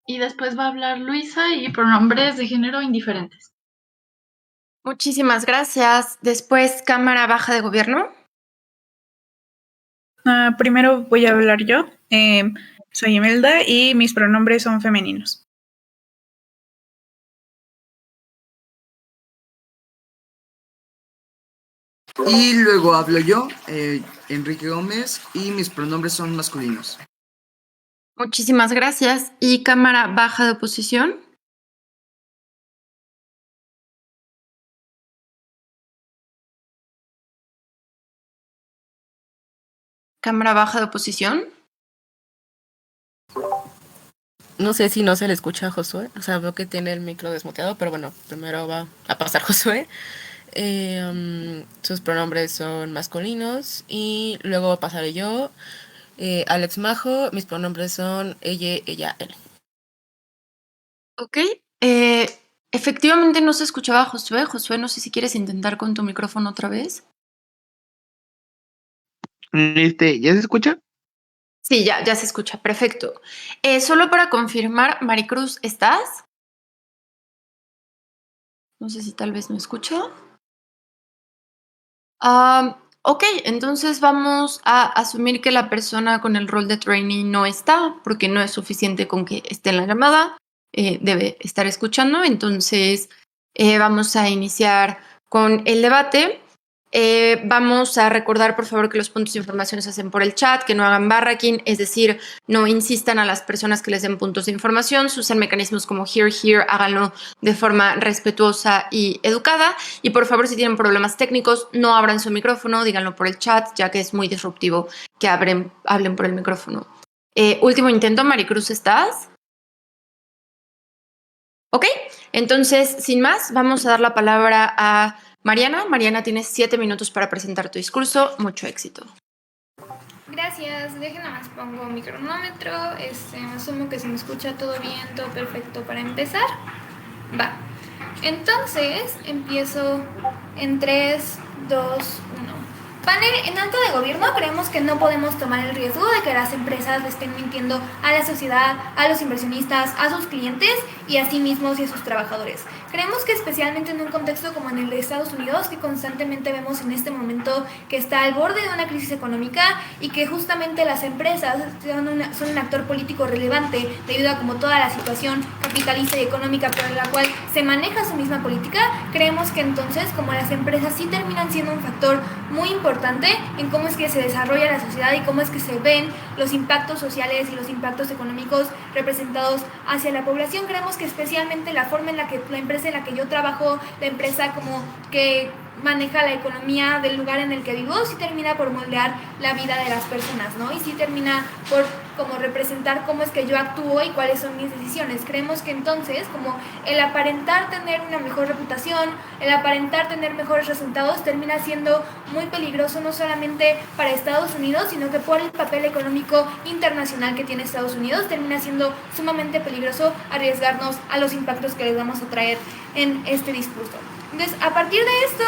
Y después va a hablar Luisa y pronombres de género indiferentes. Muchísimas gracias. Después, Cámara Baja de Gobierno. Primero voy a hablar yo. Soy Imelda y mis pronombres son femeninos. Y luego hablo yo, Enrique Gómez, y mis pronombres son masculinos. Muchísimas gracias. ¿Y Cámara Baja de Oposición? Cámara Baja de Oposición. No sé si no se le escucha a Josué. O sea, veo que tiene el micro desmuteado, pero bueno, primero va a pasar Josué. Sus pronombres son masculinos y luego pasaré yo. Alex Majo, mis pronombres son ella, él. Ok. Efectivamente no se escuchaba a Josué. Josué, no sé si quieres intentar con tu micrófono otra vez. ¿Ya se escucha? Sí, ya se escucha. Perfecto. Solo para confirmar, Maricruz, ¿estás? No sé si tal vez me escucha. Ok, entonces vamos a asumir que la persona con el rol de trainee no está, porque no es suficiente con que esté en la llamada, debe estar escuchando. Entonces vamos a iniciar con el debate. Vamos a recordar, por favor, que los puntos de información se hacen por el chat, que no hagan barracking, es decir, no insistan a las personas que les den puntos de información, se usan mecanismos como here, háganlo de forma respetuosa y educada. Y por favor, si tienen problemas técnicos, no abran su micrófono, díganlo por el chat, ya que es muy disruptivo que hablen por el micrófono. Último intento, Maricruz, ¿estás? Ok, entonces, sin más, vamos a dar la palabra a Mariana. Mariana, tienes 7 minutos para presentar tu discurso. Mucho éxito. Gracias, dejen nada más pongo mi cronómetro, asumo que se me escucha todo bien, todo perfecto para empezar. Va, entonces empiezo en 3, 2, 1. Panel, en alto de gobierno creemos que no podemos tomar el riesgo de que las empresas le estén mintiendo a la sociedad, a los inversionistas, a sus clientes y a sí mismos y a sus trabajadores. Creemos que especialmente en un contexto como en el de Estados Unidos, que constantemente vemos en este momento que está al borde de una crisis económica y que justamente las empresas son un actor político relevante debido a como toda la situación capitalista y económica por la cual se maneja su misma política, creemos que entonces como las empresas sí terminan siendo un factor muy importante en cómo es que se desarrolla la sociedad y cómo es que se ven los impactos sociales y los impactos económicos representados hacia la población. Creemos que especialmente la forma en la que la empresa en la que yo trabajo, la empresa como que maneja la economía del lugar en el que vivo, sí termina por moldear la vida de las personas, ¿no? Y sí termina por como representar cómo es que yo actúo y cuáles son mis decisiones. Creemos que entonces como el aparentar tener una mejor reputación, el aparentar tener mejores resultados termina siendo muy peligroso no solamente para Estados Unidos, sino que por el papel económico internacional que tiene Estados Unidos termina siendo sumamente peligroso arriesgarnos a los impactos que les vamos a traer en este discurso. Entonces, a partir de esto,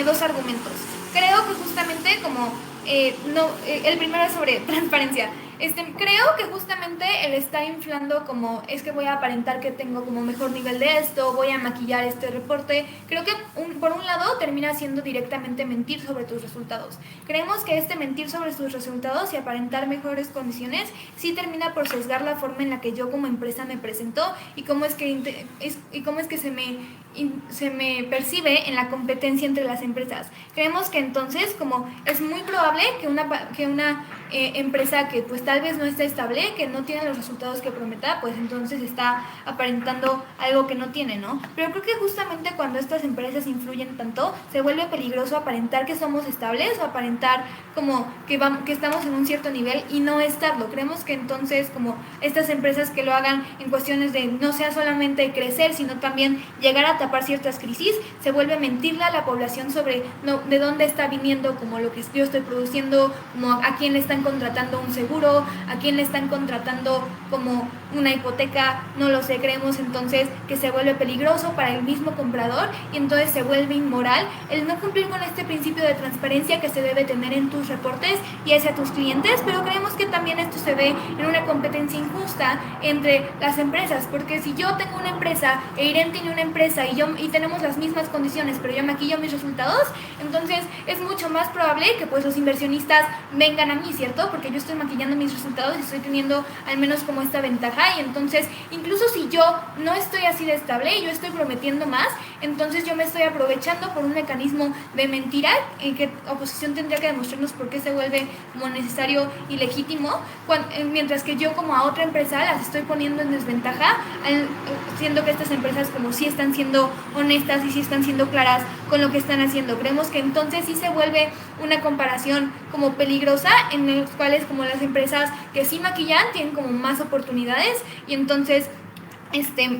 dos argumentos. Creo que justamente como, el primero es sobre transparencia. Creo que justamente el estar inflando como es que voy a aparentar que tengo como mejor nivel de esto, voy a maquillar este reporte, creo que por un lado termina siendo directamente mentir sobre tus resultados. Creemos que mentir sobre tus resultados y aparentar mejores condiciones sí termina por sesgar la forma en la que yo como empresa me presento y cómo es que se me percibe en la competencia entre las empresas. Creemos que entonces como es muy probable que una empresa que pues tal vez no está estable, que no tiene los resultados que prometa, pues entonces está aparentando algo que no tiene, ¿no? Pero creo que justamente cuando estas empresas influyen tanto, se vuelve peligroso aparentar que somos estables o aparentar como que estamos en un cierto nivel y no estarlo. Creemos que entonces como estas empresas que lo hagan en cuestiones de no sea solamente crecer, sino también llegar a tapar ciertas crisis, se vuelve mentirle a la población sobre de dónde está viniendo como lo que yo estoy produciendo, como a quién le están están contratando un seguro, a quién le están contratando como una hipoteca, no lo sé. Creemos entonces que se vuelve peligroso para el mismo comprador y entonces se vuelve inmoral el no cumplir con este principio de transparencia que se debe tener en tus reportes y hacia tus clientes, pero creemos que también esto se ve en una competencia injusta entre las empresas, porque si yo tengo una empresa e Irene tiene una empresa y tenemos las mismas condiciones, pero yo maquillo mis resultados, entonces es mucho más probable que pues los inversionistas vengan a mí, ¿cierto? Porque yo estoy maquillando mis resultados y estoy teniendo al menos como esta ventaja, y entonces incluso si yo no estoy así de estable y yo estoy prometiendo más, entonces yo me estoy aprovechando por un mecanismo de mentira en que oposición tendría que demostrarnos por qué se vuelve como necesario y legítimo, mientras que yo como a otra empresa las estoy poniendo en desventaja, siendo que estas empresas como sí están siendo honestas y sí están siendo claras con lo que están haciendo. Creemos que entonces sí se vuelve una comparación como peligrosa, en los cuales como las empresas que sí maquillan tienen como más oportunidades, y entonces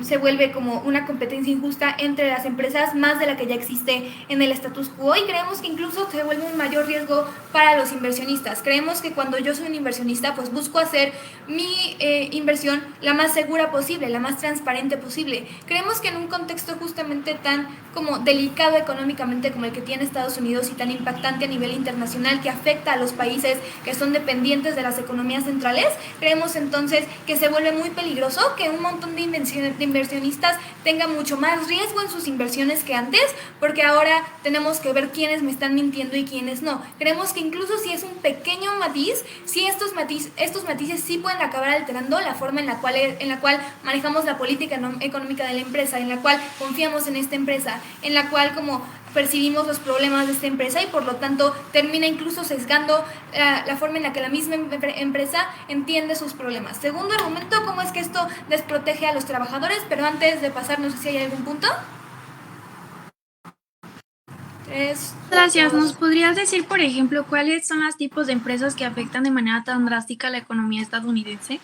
se vuelve como una competencia injusta entre las empresas, más de la que ya existe en el status quo, y creemos que incluso se vuelve un mayor riesgo para los inversionistas. Creemos que cuando yo soy un inversionista, pues busco hacer mi inversión la más segura posible, la más transparente posible. Creemos que en un contexto justamente tan como delicado económicamente como el que tiene Estados Unidos y tan impactante a nivel internacional, que afecta a los países que son dependientes de las economías centrales, creemos entonces que se vuelve muy peligroso que un montón de inversionistas tengan mucho más riesgo en sus inversiones que antes, porque ahora tenemos que ver quiénes me están mintiendo y quiénes no. Creemos que incluso si es un pequeño matiz, si estos matices sí pueden acabar alterando la forma en la cual manejamos la política económica de la empresa, en la cual confiamos en esta empresa, en la cual como percibimos los problemas de esta empresa, y por lo tanto termina incluso sesgando la forma en la que la misma empresa entiende sus problemas. Segundo argumento, cómo es que esto desprotege a los trabajadores, pero antes de pasar, no sé si hay algún punto. Gracias. ¿Nos podrías decir, por ejemplo, cuáles son los tipos de empresas que afectan de manera tan drástica la economía estadounidense?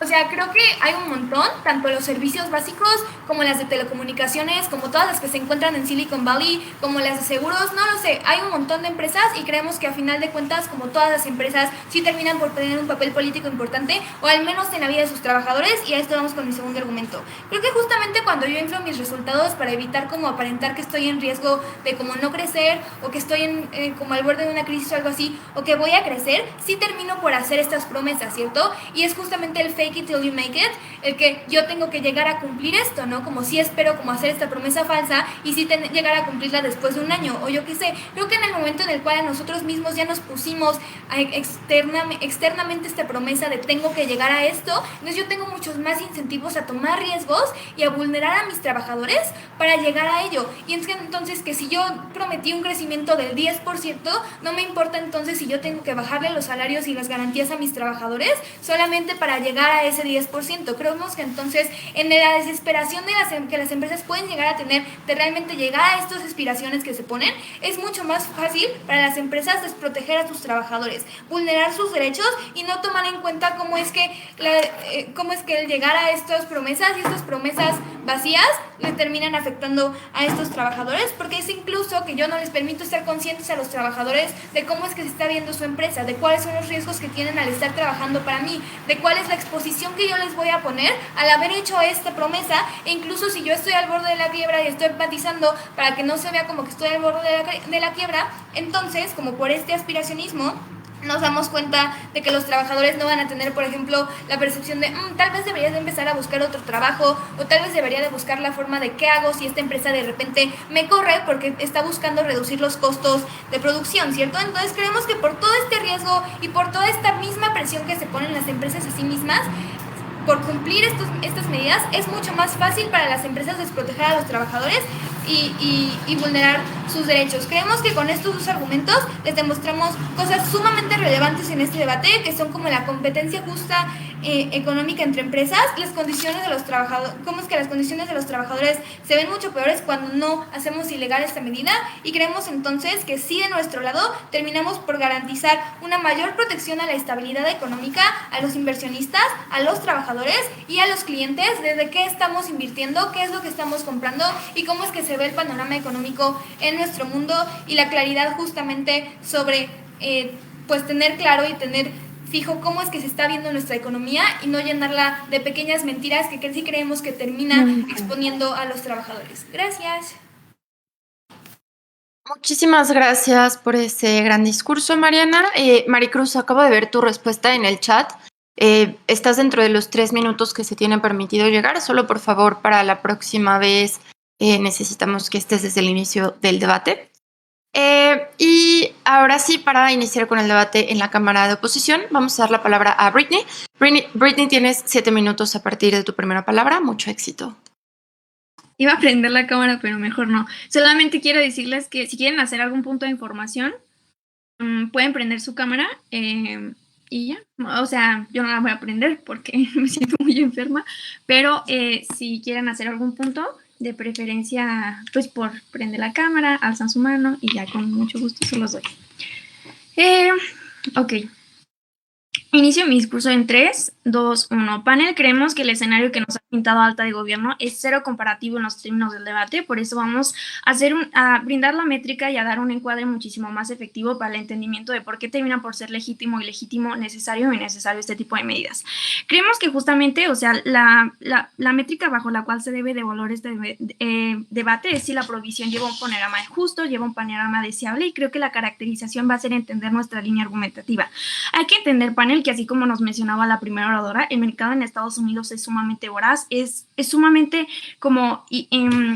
O sea, creo que hay un montón, tanto los servicios básicos como las de telecomunicaciones, como todas las que se encuentran en Silicon Valley, como las de seguros, no lo sé, hay un montón de empresas, y creemos que a final de cuentas, como todas las empresas, sí terminan por tener un papel político importante, o al menos en la vida de sus trabajadores, y a esto vamos con mi segundo argumento. Creo que justamente cuando yo inflo mis resultados para evitar como aparentar que estoy en riesgo de como no crecer, o que estoy como al borde de una crisis o algo así, o que voy a crecer, sí termino por hacer estas promesas, ¿cierto? Y es justamente el fake it till you make it, el que yo tengo que llegar a cumplir esto, ¿no? Como si espero como hacer esta promesa falsa y sí llegar a cumplirla después de un año, o yo qué sé. Creo que en el momento en el cual nosotros mismos ya nos pusimos externamente esta promesa de tengo que llegar a esto, entonces yo tengo muchos más incentivos a tomar riesgos y a vulnerar a mis trabajadores para llegar a ello. Y es que entonces que si yo prometí un crecimiento del 10%, no me importa entonces si yo tengo que bajarle los salarios y las garantías a mis trabajadores solamente para llegar a ese 10%. Creemos que entonces en la desesperación que las empresas pueden llegar a tener de realmente llegar a estas aspiraciones que se ponen, es mucho más fácil para las empresas desproteger a sus trabajadores, vulnerar sus derechos y no tomar en cuenta cómo es que el llegar a estas promesas y estas promesas vacías le terminan afectando a estos trabajadores, porque es incluso que yo no les permito estar conscientes a los trabajadores de cómo es que se está viendo su empresa, de cuáles son los riesgos que tienen al estar trabajando para mí, de cuál es la exposición que yo les voy a poner al haber hecho esta promesa, e incluso si yo estoy al borde de la quiebra y estoy empatizando para que no se vea como que estoy al borde de la quiebra, entonces como por este aspiracionismo nos damos cuenta de que los trabajadores no van a tener, por ejemplo, la percepción de tal vez debería de empezar a buscar otro trabajo, o tal vez debería de buscar la forma de qué hago si esta empresa de repente me corre porque está buscando reducir los costos de producción, ¿cierto? Entonces creemos que por todo este riesgo y por toda esta misma presión que se ponen las empresas a sí mismas, por cumplir estas medidas, es mucho más fácil para las empresas desproteger a los trabajadores y vulnerar sus derechos. Creemos que con estos dos argumentos les demostramos cosas sumamente relevantes en este debate, que son como la competencia justa económica entre empresas, las condiciones de los trabajadores, cómo es que las condiciones de los trabajadores se ven mucho peores cuando no hacemos ilegal esta medida, y creemos entonces que sí, de nuestro lado terminamos por garantizar una mayor protección a la estabilidad económica, a los inversionistas, a los trabajadores y a los clientes, desde qué estamos invirtiendo, qué es lo que estamos comprando y cómo es que se ve el panorama económico en nuestro mundo, y la claridad justamente sobre pues tener claro y tener fijo cómo es que se está viendo nuestra economía y no llenarla de pequeñas mentiras que sí creemos que terminan exponiendo a los trabajadores. Gracias. Muchísimas gracias por ese gran discurso, Mariana. Maricruz, acabo de ver tu respuesta en el chat. Estás dentro de los 3 minutos que se tienen permitido llegar. Solo, por favor, para la próxima vez necesitamos que estés desde el inicio del debate. Y ahora sí, para iniciar con el debate en la Cámara de Oposición, vamos a dar la palabra a Britney. Britney, tienes 7 minutos a partir de tu primera palabra. Mucho éxito. Iba a prender la cámara, pero mejor no. Solamente quiero decirles que si quieren hacer algún punto de información, pueden prender su cámara y ya. O sea, yo no la voy a prender porque me siento muy enferma, pero si quieren hacer algún punto, de preferencia, pues por prender la cámara, alzan su mano y ya con mucho gusto se los doy. Ok. Inicio mi discurso en 3, 2, 1. Panel, creemos que el escenario que nos ha pintado Alta de Gobierno es cero comparativo en los términos del debate, por eso vamos a brindar la métrica y a dar un encuadre muchísimo más efectivo para el entendimiento de por qué termina por ser legítimo, ilegítimo, necesario y innecesario este tipo de medidas. Creemos que justamente, o sea, la métrica bajo la cual se debe de evaluar este debate es si la provisión lleva un panorama justo, lleva un panorama deseable, y creo que la caracterización va a ser entender nuestra línea argumentativa. Hay que entender, panel, que así como nos mencionaba la primera oradora, el mercado en Estados Unidos es sumamente voraz, es sumamente como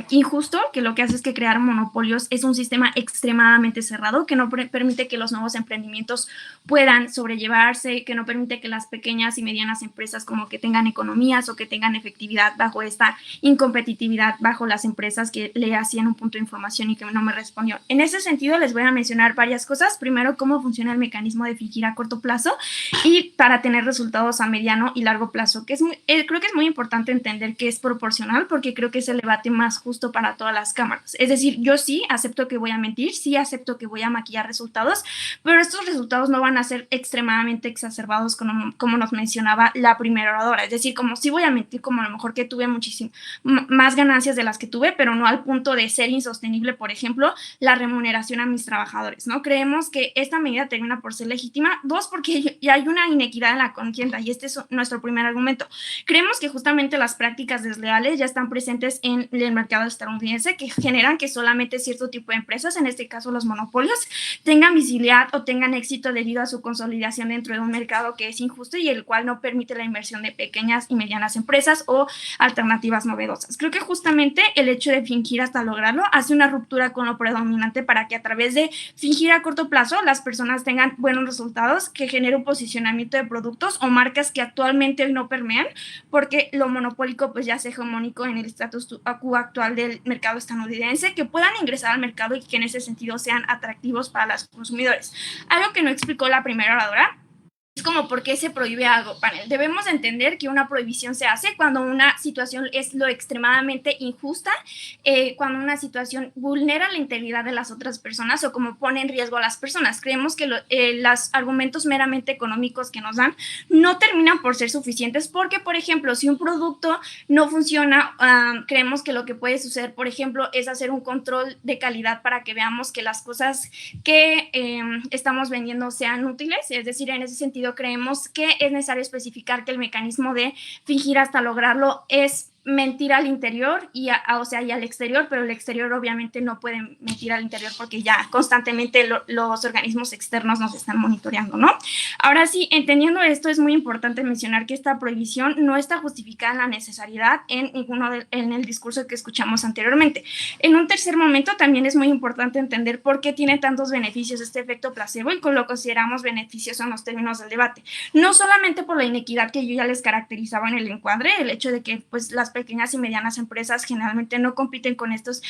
injusto, que lo que hace es que crear monopolios es un sistema extremadamente cerrado que no permite que los nuevos emprendimientos puedan sobrellevarse, que no permite que las pequeñas y medianas empresas como que tengan economías o que tengan efectividad bajo esta incompetitividad bajo las empresas que le hacían un punto de información y que no me respondió. En ese sentido les voy a mencionar varias cosas. Primero, cómo funciona el mecanismo de fingir a corto plazo y para tener resultados a mediano y largo plazo, que creo que es muy importante entender que es proporcional, porque creo que es el debate más justo para todas las cámaras. Es decir, yo sí acepto que voy a mentir, sí acepto que voy a maquillar resultados, pero estos resultados no van a ser extremadamente exacerbados como nos mencionaba la primera oradora. Es decir, como sí voy a mentir, como a lo mejor que tuve muchísimo más ganancias de las que tuve, pero no al punto de ser insostenible, por ejemplo, la remuneración a mis trabajadores, ¿no? Creemos que esta medida termina por ser legítima. 2, porque ya hay una inequidad en la contienda, y este es nuestro primer argumento. Creemos que justamente las prácticas desleales ya están presentes en el mercado estadounidense, que generan que solamente cierto tipo de empresas, en este caso los monopolios, tengan visibilidad o tengan éxito debido a su consolidación dentro de un mercado que es injusto y el cual no permite la inversión de pequeñas y medianas empresas o alternativas novedosas. Creo que justamente el hecho de fingir hasta lograrlo hace una ruptura con lo predominante para que a través de fingir a corto plazo las personas tengan buenos resultados, que genere un posicionamiento de productos o marcas que actualmente hoy no permean, porque lo monopólico pues ya es hegemónico en el status quo actual del mercado estadounidense, que puedan ingresar al mercado y que en ese sentido sean atractivos para los consumidores. Algo que no explicó la primera oradora es como por qué se prohíbe algo, panel. Debemos entender que una prohibición se hace cuando una situación es lo extremadamente injusta, cuando una situación vulnera la integridad de las otras personas o como pone en riesgo a las personas. Creemos que los argumentos meramente económicos que nos dan no terminan por ser suficientes porque, por ejemplo, si un producto no funciona, creemos que lo que puede suceder, por ejemplo, es hacer un control de calidad para que veamos que las cosas que estamos vendiendo sean útiles. Es decir, en ese sentido, creemos que es necesario especificar que el mecanismo de fingir hasta lograrlo es mentir al interior y al exterior, pero el exterior obviamente no puede mentir al interior porque ya constantemente los organismos externos nos están monitoreando, ¿no? Ahora sí, entendiendo esto, es muy importante mencionar que esta prohibición no está justificada en la necesariedad en el discurso que escuchamos anteriormente. En un tercer momento, también es muy importante entender por qué tiene tantos beneficios este efecto placebo y con lo consideramos beneficioso en los términos del debate. No solamente por la inequidad que yo ya les caracterizaba en el encuadre, el hecho de que pues las pequeñas y medianas empresas generalmente no compiten con estos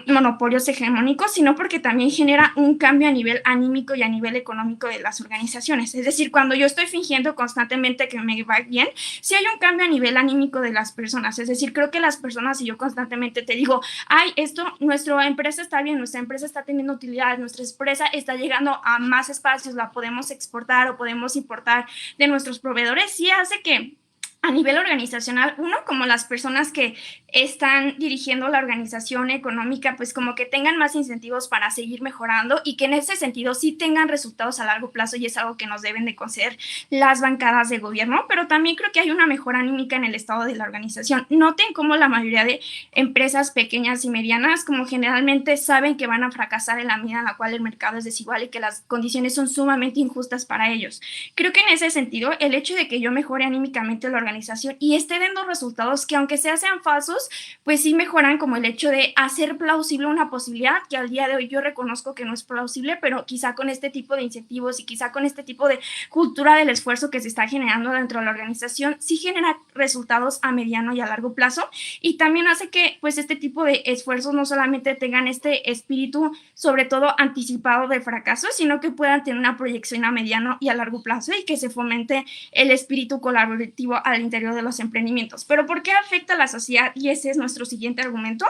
monopolios hegemónicos, sino porque también genera un cambio a nivel anímico y a nivel económico de las organizaciones. Es decir, cuando yo estoy fingiendo constantemente que me va bien, sí hay un cambio a nivel anímico de las personas. Es decir, creo que las personas, si yo constantemente te digo, ay, nuestra empresa está bien, nuestra empresa está teniendo utilidades, nuestra empresa está llegando a más espacios, la podemos exportar o podemos importar de nuestros proveedores, sí hace que a nivel organizacional, uno, como las personas que están dirigiendo la organización económica, pues como que tengan más incentivos para seguir mejorando y que en ese sentido sí tengan resultados a largo plazo, y es algo que nos deben de conceder las bancadas de gobierno. Pero también creo que hay una mejora anímica en el estado de la organización. Noten cómo la mayoría de empresas pequeñas y medianas como generalmente saben que van a fracasar en la medida en la cual el mercado es desigual y que las condiciones son sumamente injustas para ellos. Creo que en ese sentido, el hecho de que yo mejore anímicamente la organización y esté dando resultados que aunque sean falsos, pues sí mejoran, como el hecho de hacer plausible una posibilidad que al día de hoy yo reconozco que no es plausible, pero quizá con este tipo de incentivos y quizá con este tipo de cultura del esfuerzo que se está generando dentro de la organización, sí genera resultados a mediano y a largo plazo, y también hace que pues este tipo de esfuerzos no solamente tengan este espíritu sobre todo anticipado de fracaso, sino que puedan tener una proyección a mediano y a largo plazo y que se fomente el espíritu colaborativo al interior de los emprendimientos. Pero ¿por qué afecta a la sociedad? Y ese es nuestro siguiente argumento.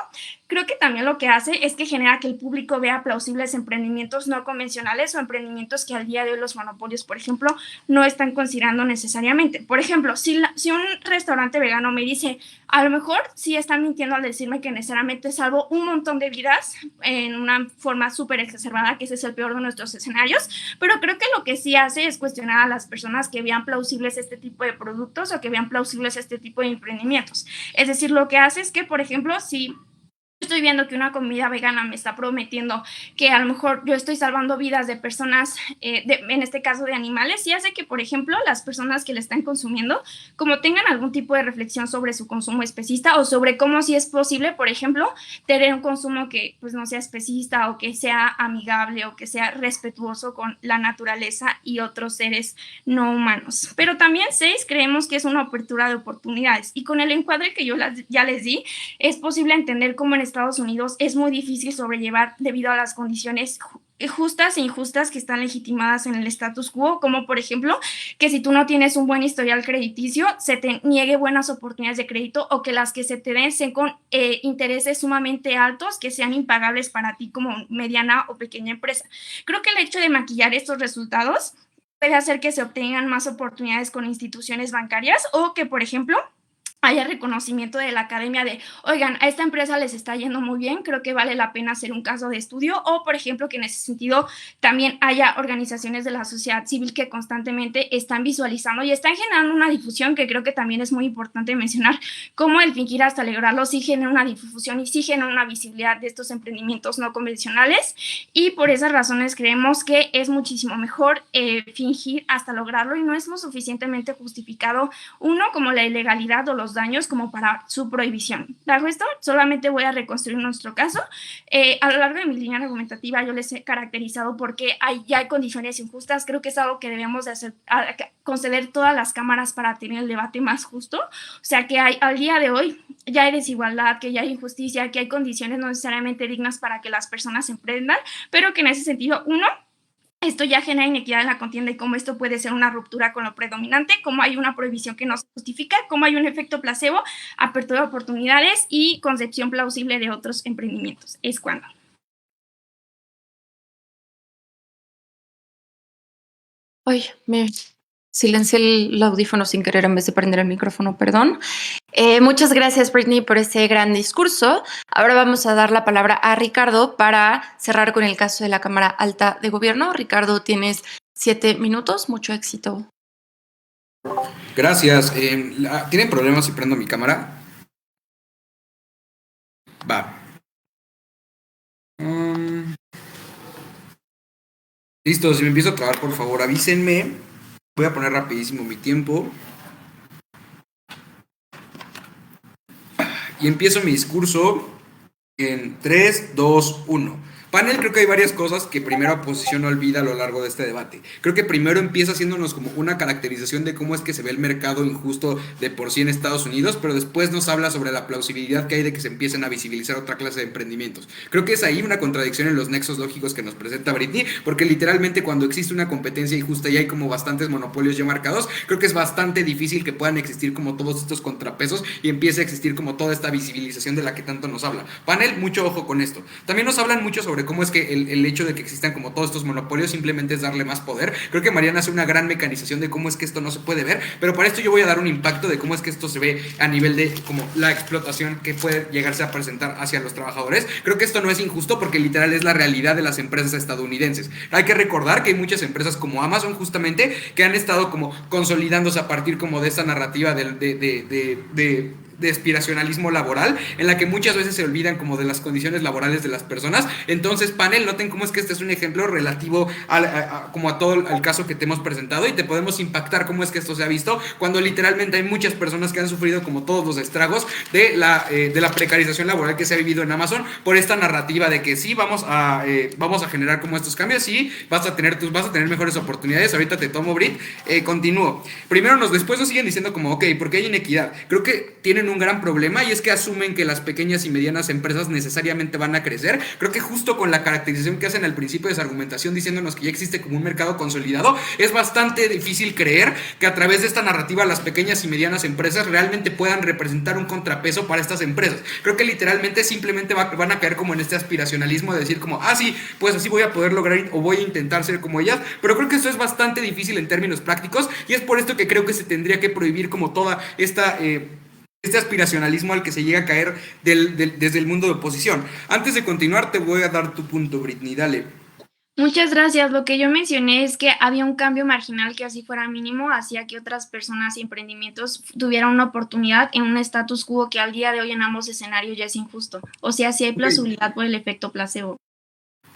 Creo que también lo que hace es que genera que el público vea plausibles emprendimientos no convencionales o emprendimientos que al día de hoy los monopolios, por ejemplo, no están considerando necesariamente. Por ejemplo, si un restaurante vegano me dice, a lo mejor sí están mintiendo al decirme que necesariamente salvo un montón de vidas en una forma súper exacerbada, que ese es el peor de nuestros escenarios, pero creo que lo que sí hace es cuestionar a las personas que vean plausibles este tipo de productos o que vean plausibles este tipo de emprendimientos. Es decir, lo que hace es que, por ejemplo, si estoy viendo que una comida vegana me está prometiendo que a lo mejor yo estoy salvando vidas de personas, en este caso de animales, y hace que, por ejemplo, las personas que la están consumiendo, como tengan algún tipo de reflexión sobre su consumo especista o sobre cómo si es posible, por ejemplo, tener un consumo que pues no sea especista o que sea amigable o que sea respetuoso con la naturaleza y otros seres no humanos. Pero también 6, creemos que es una apertura de oportunidades, y con el encuadre que yo ya les di, es posible entender cómo en Estados Unidos es muy difícil sobrellevar debido a las condiciones justas e injustas que están legitimadas en el status quo, como por ejemplo que si tú no tienes un buen historial crediticio se te niegue buenas oportunidades de crédito, o que las que se te den sean con intereses sumamente altos que sean impagables para ti como mediana o pequeña empresa. Creo que el hecho de maquillar estos resultados puede hacer que se obtengan más oportunidades con instituciones bancarias, o que, por ejemplo, haya reconocimiento de la academia de, oigan, a esta empresa les está yendo muy bien, creo que vale la pena hacer un caso de estudio, o por ejemplo que en ese sentido también haya organizaciones de la sociedad civil que constantemente están visualizando y están generando una difusión, que creo que también es muy importante mencionar, cómo el fingir hasta lograrlo sí genera una difusión y sí genera una visibilidad de estos emprendimientos no convencionales, y por esas razones creemos que es muchísimo mejor fingir hasta lograrlo, y no es lo suficientemente justificado, uno, como la ilegalidad o los daños como para su prohibición. Bajo esto, solamente voy a reconstruir nuestro caso. A lo largo de mi línea argumentativa yo les he caracterizado porque ya hay condiciones injustas. Creo que es algo que debemos de hacer, conceder todas las cámaras para tener el debate más justo. O sea, que al día de hoy ya hay desigualdad, que ya hay injusticia, que hay condiciones no necesariamente dignas para que las personas emprendan, pero que en ese sentido, uno, esto ya genera inequidad en la contienda y cómo esto puede ser una ruptura con lo predominante, cómo hay una prohibición que no se justifica, cómo hay un efecto placebo, apertura de oportunidades y concepción plausible de otros emprendimientos. Es cuando. Ay, me silencié el audífono sin querer en vez de prender el micrófono, perdón. Muchas gracias, Brittany, por ese gran discurso. Ahora vamos a dar la palabra a Ricardo para cerrar con el caso de la Cámara Alta de Gobierno. Ricardo, tienes 7 minutos. Mucho éxito. Gracias. ¿Tienen problemas si prendo mi cámara? Va. Listo, si me empiezo a trabar, por favor, avísenme. Voy a poner rapidísimo mi tiempo. Y empiezo mi discurso en 3, 2, 1. Panel, creo que hay varias cosas que primero oposición olvida a lo largo de este debate. Creo que primero empieza haciéndonos como una caracterización de cómo es que se ve el mercado injusto de por sí en Estados Unidos, pero después nos habla sobre la plausibilidad que hay de que se empiecen a visibilizar otra clase de emprendimientos. Creo que es ahí una contradicción en los nexos lógicos que nos presenta Brittany, porque literalmente cuando existe una competencia injusta y hay como bastantes monopolios ya marcados, creo que es bastante difícil que puedan existir como todos estos contrapesos y empiece a existir como toda esta visibilización de la que tanto nos habla. Panel, mucho ojo con esto. También nos hablan mucho sobre cómo es que el hecho de que existan como todos estos monopolios simplemente es darle más poder. Creo que Mariana hace una gran mecanización de cómo es que esto no se puede ver, pero para esto yo voy a dar un impacto de cómo es que esto se ve a nivel de como la explotación que puede llegarse a presentar hacia los trabajadores. Creo que esto no es injusto porque literal es la realidad de las empresas estadounidenses. Hay que recordar que hay muchas empresas como Amazon justamente que han estado como consolidándose a partir como de esta narrativa de aspiracionalismo laboral, en la que muchas veces se olvidan como de las condiciones laborales de las personas. Entonces, panel, noten cómo es que este es un ejemplo relativo como a todo el caso que te hemos presentado, y te podemos impactar cómo es que esto se ha visto cuando literalmente hay muchas personas que han sufrido como todos los estragos de la precarización laboral que se ha vivido en Amazon por esta narrativa de que sí, vamos a generar como estos cambios, sí, vas a tener mejores oportunidades. Ahorita te tomo, Brit, continúo. Después nos siguen diciendo como, ok, porque hay inequidad. Creo que tienen un gran problema, y es que asumen que las pequeñas y medianas empresas necesariamente van a crecer. Creo que justo con la caracterización que hacen al principio de esa argumentación diciéndonos que ya existe como un mercado consolidado, es bastante difícil creer que a través de esta narrativa las pequeñas y medianas empresas realmente puedan representar un contrapeso para estas empresas. Creo que literalmente simplemente van a caer como en este aspiracionalismo de decir como, sí, pues así voy a poder lograr o voy a intentar ser como ellas, pero creo que esto es bastante difícil en términos prácticos, y es por esto que creo que se tendría que prohibir como toda este aspiracionalismo al que se llega a caer desde el mundo de oposición. Antes de continuar, te voy a dar tu punto, Britney, dale. Muchas gracias. Lo que yo mencioné es que había un cambio marginal que, así fuera mínimo, hacía que otras personas y emprendimientos tuvieran una oportunidad en un status quo que al día de hoy en ambos escenarios ya es injusto. O sea, sí hay plausibilidad por el efecto placebo.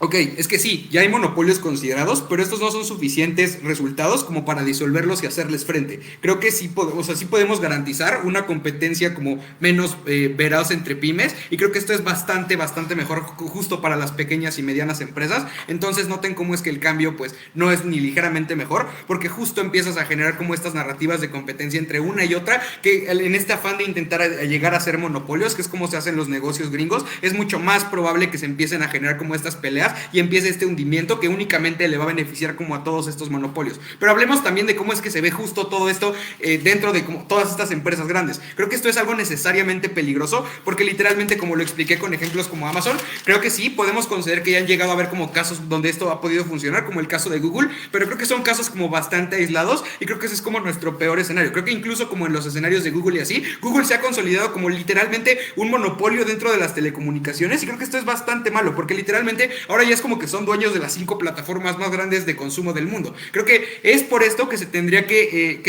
Ok, es que sí, ya hay monopolios considerados, pero estos no son suficientes resultados como para disolverlos y hacerles frente. Creo que sí podemos garantizar una competencia como menos veraz entre pymes, y creo que esto es bastante mejor justo para las pequeñas y medianas empresas. Entonces noten cómo es que el cambio pues no es ni ligeramente mejor, porque justo empiezas a generar como estas narrativas de competencia entre una y otra, que en este afán de intentar llegar a ser monopolios, que es como se hacen los negocios gringos, es mucho más probable que se empiecen a generar como estas peleas y empiece este hundimiento que únicamente le va a beneficiar como a todos estos monopolios. Pero hablemos también de cómo es que se ve justo todo esto dentro de como todas estas empresas grandes. Creo que esto es algo necesariamente peligroso, porque literalmente, como lo expliqué con ejemplos como Amazon, creo que sí podemos considerar que ya han llegado a ver como casos donde esto ha podido funcionar, como el caso de Google, pero creo que son casos como bastante aislados, y creo que ese es como nuestro peor escenario. Creo que incluso como en los escenarios de Google y así, Google se ha consolidado como literalmente un monopolio dentro de las telecomunicaciones, y creo que esto es bastante malo, porque literalmente ahora ya es como que son dueños de las 5 plataformas más grandes de consumo del mundo. Creo que es por esto que se tendría que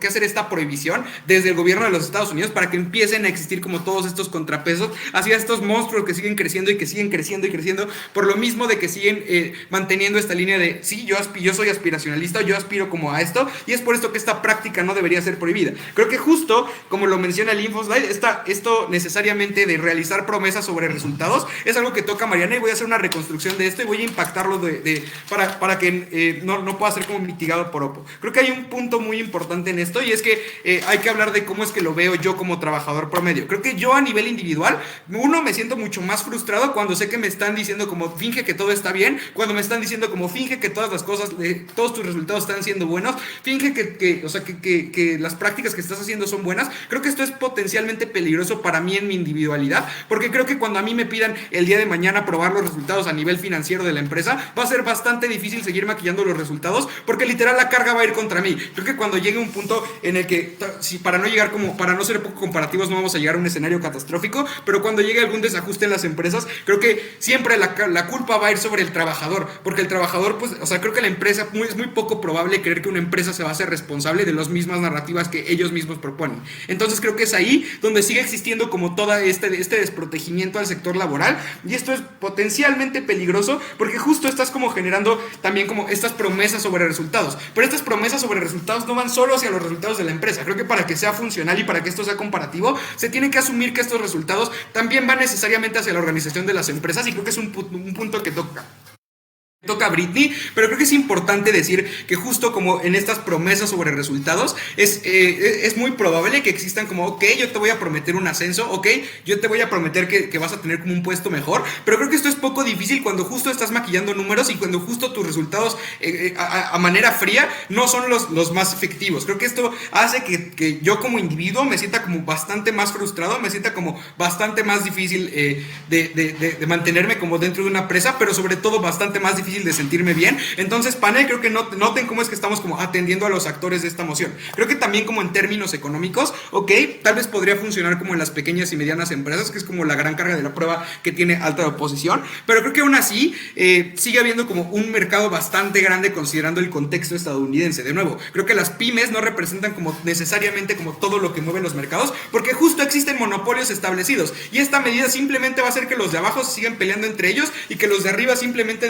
hacer esta prohibición desde el gobierno de los Estados Unidos, para que empiecen a existir como todos estos contrapesos hacia estos monstruos que siguen creciendo y que siguen creciendo y creciendo, por lo mismo de que siguen manteniendo esta línea de sí, yo soy aspiracionalista, yo aspiro como a esto, y es por esto que esta práctica no debería ser prohibida. Creo que justo como lo menciona el InfoSlide, esto necesariamente de realizar promesas sobre resultados es algo que toca Mariana, y voy a hacer una reconstrucción de esto y voy a impactarlo para que no pueda ser como mitigado por Oppo. Creo que hay un punto muy importante en esto, y es que hay que hablar de cómo es que lo veo yo como trabajador promedio. Creo que yo a nivel individual, me siento mucho más frustrado cuando sé que me están diciendo como finge que todo está bien, cuando me están diciendo como finge que todas las cosas, todos tus resultados están siendo buenos, finge que las prácticas que estás haciendo son buenas. Creo que esto es potencialmente peligroso para mí en mi individualidad, porque creo que cuando a mí me pidan el día de mañana probar los resultados a nivel financiero de la empresa, va a ser bastante difícil seguir maquillando los resultados, porque literal la carga va a ir contra mí. Creo que cuando llegue un punto en el que, para no ser poco comparativos, no vamos a llegar a un escenario catastrófico, pero cuando llegue algún desajuste en las empresas, creo que siempre la culpa va a ir sobre el trabajador, porque el trabajador, pues, creo que la empresa, es muy poco probable creer que una empresa se va a hacer responsable de las mismas narrativas que ellos mismos proponen. Entonces creo que es ahí donde sigue existiendo como todo este desprotegimiento al sector laboral, y esto es potencialmente peligroso, porque justo estás como generando también como estas promesas sobre resultados, pero estas promesas sobre resultados no van solo hacia los resultados de la empresa. Creo que para que sea funcional y para que esto sea comparativo, se tiene que asumir que estos resultados también van necesariamente hacia la organización de las empresas, y creo que es un punto que toca toca a Britney, pero creo que es importante decir que justo como en estas promesas sobre resultados es muy probable que existan como, ok, yo te voy a prometer un ascenso, ok, yo te voy a prometer que vas a tener como un puesto mejor, pero creo que esto es poco difícil cuando justo estás maquillando números y cuando justo tus resultados a manera fría no son los más efectivos. Creo que esto hace que yo como individuo me sienta como bastante más frustrado, me sienta como bastante más difícil de mantenerme como dentro de una presa, pero sobre todo bastante más difícil de sentirme bien. Entonces, panel, creo que noten cómo es que estamos como atendiendo a los actores de esta moción. Creo que también como en términos económicos, ok, tal vez podría funcionar como en las pequeñas y medianas empresas, que es como la gran carga de la prueba que tiene alta oposición, pero creo que aún así sigue habiendo como un mercado bastante grande considerando el contexto estadounidense. De nuevo, creo que las pymes no representan como necesariamente como todo lo que mueven los mercados, porque justo existen monopolios establecidos, y esta medida simplemente va a hacer que los de abajo se sigan peleando entre ellos y que los de arriba simplemente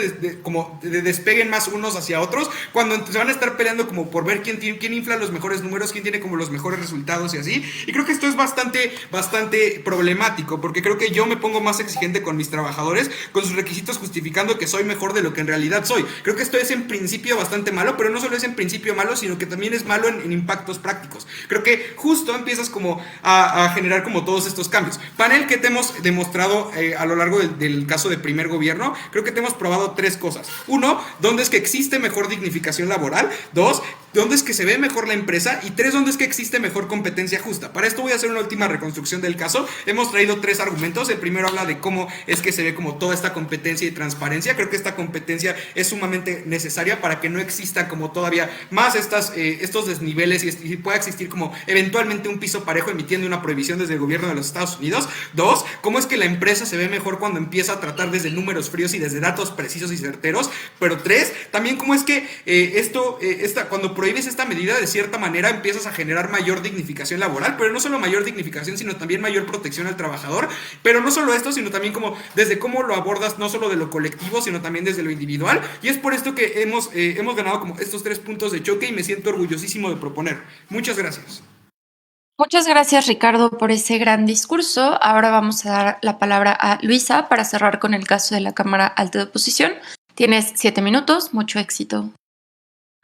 despeguen más unos hacia otros, cuando se van a estar peleando como por ver quién infla los mejores números, quién tiene como los mejores resultados y así. Y creo que esto es bastante problemático, porque creo que yo me pongo más exigente con mis trabajadores, con sus requisitos, justificando que soy mejor de lo que en realidad soy. Creo que esto es en principio bastante malo, pero no solo es en principio malo, sino que también es malo en impactos prácticos. Creo que justo empiezas como a generar como todos estos cambios. Panel, que te hemos demostrado a lo largo del caso de primer gobierno, creo que te hemos probado tres cosas. Uno, ¿dónde es que existe mejor dignificación laboral? Dos, ¿dónde es que se ve mejor la empresa? Y tres, ¿dónde es que existe mejor competencia justa? Para esto voy a hacer una última reconstrucción del caso. Hemos traído tres argumentos. El primero habla de cómo es que se ve como toda esta competencia y transparencia. Creo que esta competencia es sumamente necesaria para que no exista como todavía más estos desniveles y pueda existir como eventualmente un piso parejo emitiendo una prohibición desde el gobierno de los Estados Unidos. Dos, ¿cómo es que la empresa se ve mejor cuando empieza a tratar desde números fríos y desde datos precisos y certeros? Pero tres, también cómo es que cuando prohíbes esta medida, de cierta manera empiezas a generar mayor dignificación laboral, pero no solo mayor dignificación, sino también mayor protección al trabajador. Pero no solo esto, sino también como desde cómo lo abordas, no solo de lo colectivo, sino también desde lo individual. Y es por esto que hemos ganado como estos 3 puntos de choque y me siento orgullosísimo de proponer. Muchas gracias. Muchas gracias, Ricardo, por ese gran discurso. Ahora vamos a dar la palabra a Luisa para cerrar con el caso de la Cámara Alta de Oposición. Tienes 7 minutos, mucho éxito.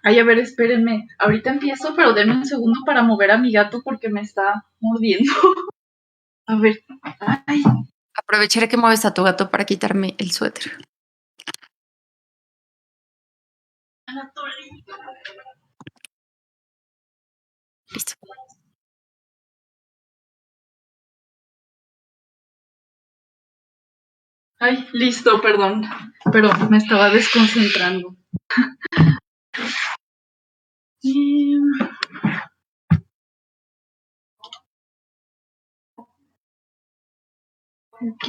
Ay, a ver, espérenme. Ahorita empiezo, pero denme un segundo para mover a mi gato porque me está mordiendo. A ver. Ay. Aprovecharé que mueves a tu gato para quitarme el suéter. Listo. Ay, listo, perdón. Pero me estaba desconcentrando. Ok.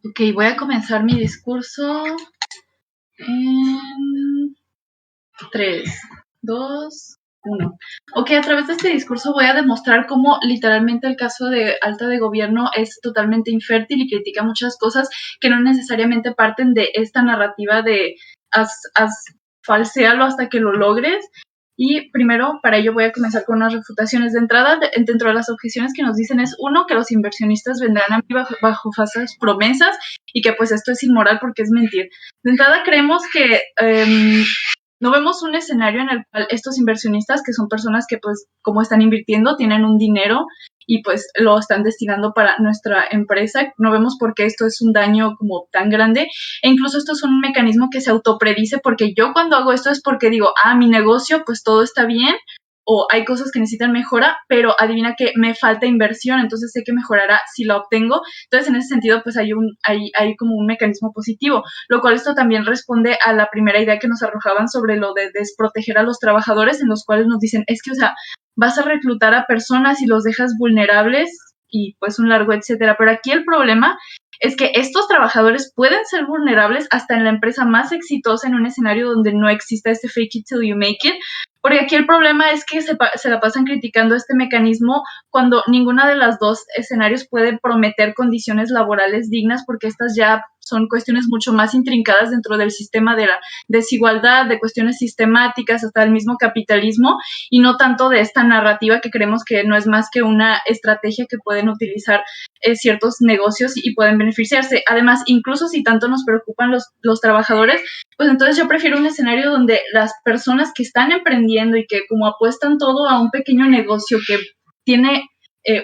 Ok, voy a comenzar mi discurso en 3, 2, 1. Ok, a través de este discurso voy a demostrar cómo literalmente el caso de Alta de Gobierno es totalmente infértil y critica muchas cosas que no necesariamente parten de esta narrativa de falséalo hasta que lo logres. Y primero, para ello voy a comenzar con unas refutaciones de entrada. Dentro de las objeciones que nos dicen es, uno, que los inversionistas vendrán a mí bajo falsas promesas y que pues esto es inmoral porque es mentir. De entrada creemos que no vemos un escenario en el cual estos inversionistas, que son personas que pues como están invirtiendo, tienen un dinero y pues lo están destinando para nuestra empresa. No vemos por qué esto es un daño como tan grande, e incluso esto es un mecanismo que se autopredice, porque yo cuando hago esto es porque digo, mi negocio pues todo está bien, o hay cosas que necesitan mejora, pero adivina que me falta inversión, entonces sé que mejorará si la obtengo. Entonces en ese sentido pues hay como un mecanismo positivo, lo cual esto también responde a la primera idea que nos arrojaban sobre lo de desproteger a los trabajadores, en los cuales nos dicen, es que, o sea, vas a reclutar a personas y los dejas vulnerables y pues un largo etcétera. Pero aquí el problema es que estos trabajadores pueden ser vulnerables hasta en la empresa más exitosa en un escenario donde no exista este fake it till you make it, porque aquí el problema es que se la pasan criticando este mecanismo cuando ninguna de las dos escenarios puede prometer condiciones laborales dignas, porque estas ya son cuestiones mucho más intrincadas dentro del sistema de la desigualdad, de cuestiones sistemáticas, hasta el mismo capitalismo, y no tanto de esta narrativa que creemos que no es más que una estrategia que pueden utilizar ciertos negocios y pueden beneficiarse. Además, incluso si tanto nos preocupan los trabajadores, pues entonces yo prefiero un escenario donde las personas que están emprendiendo y que como apuestan todo a un pequeño negocio que tiene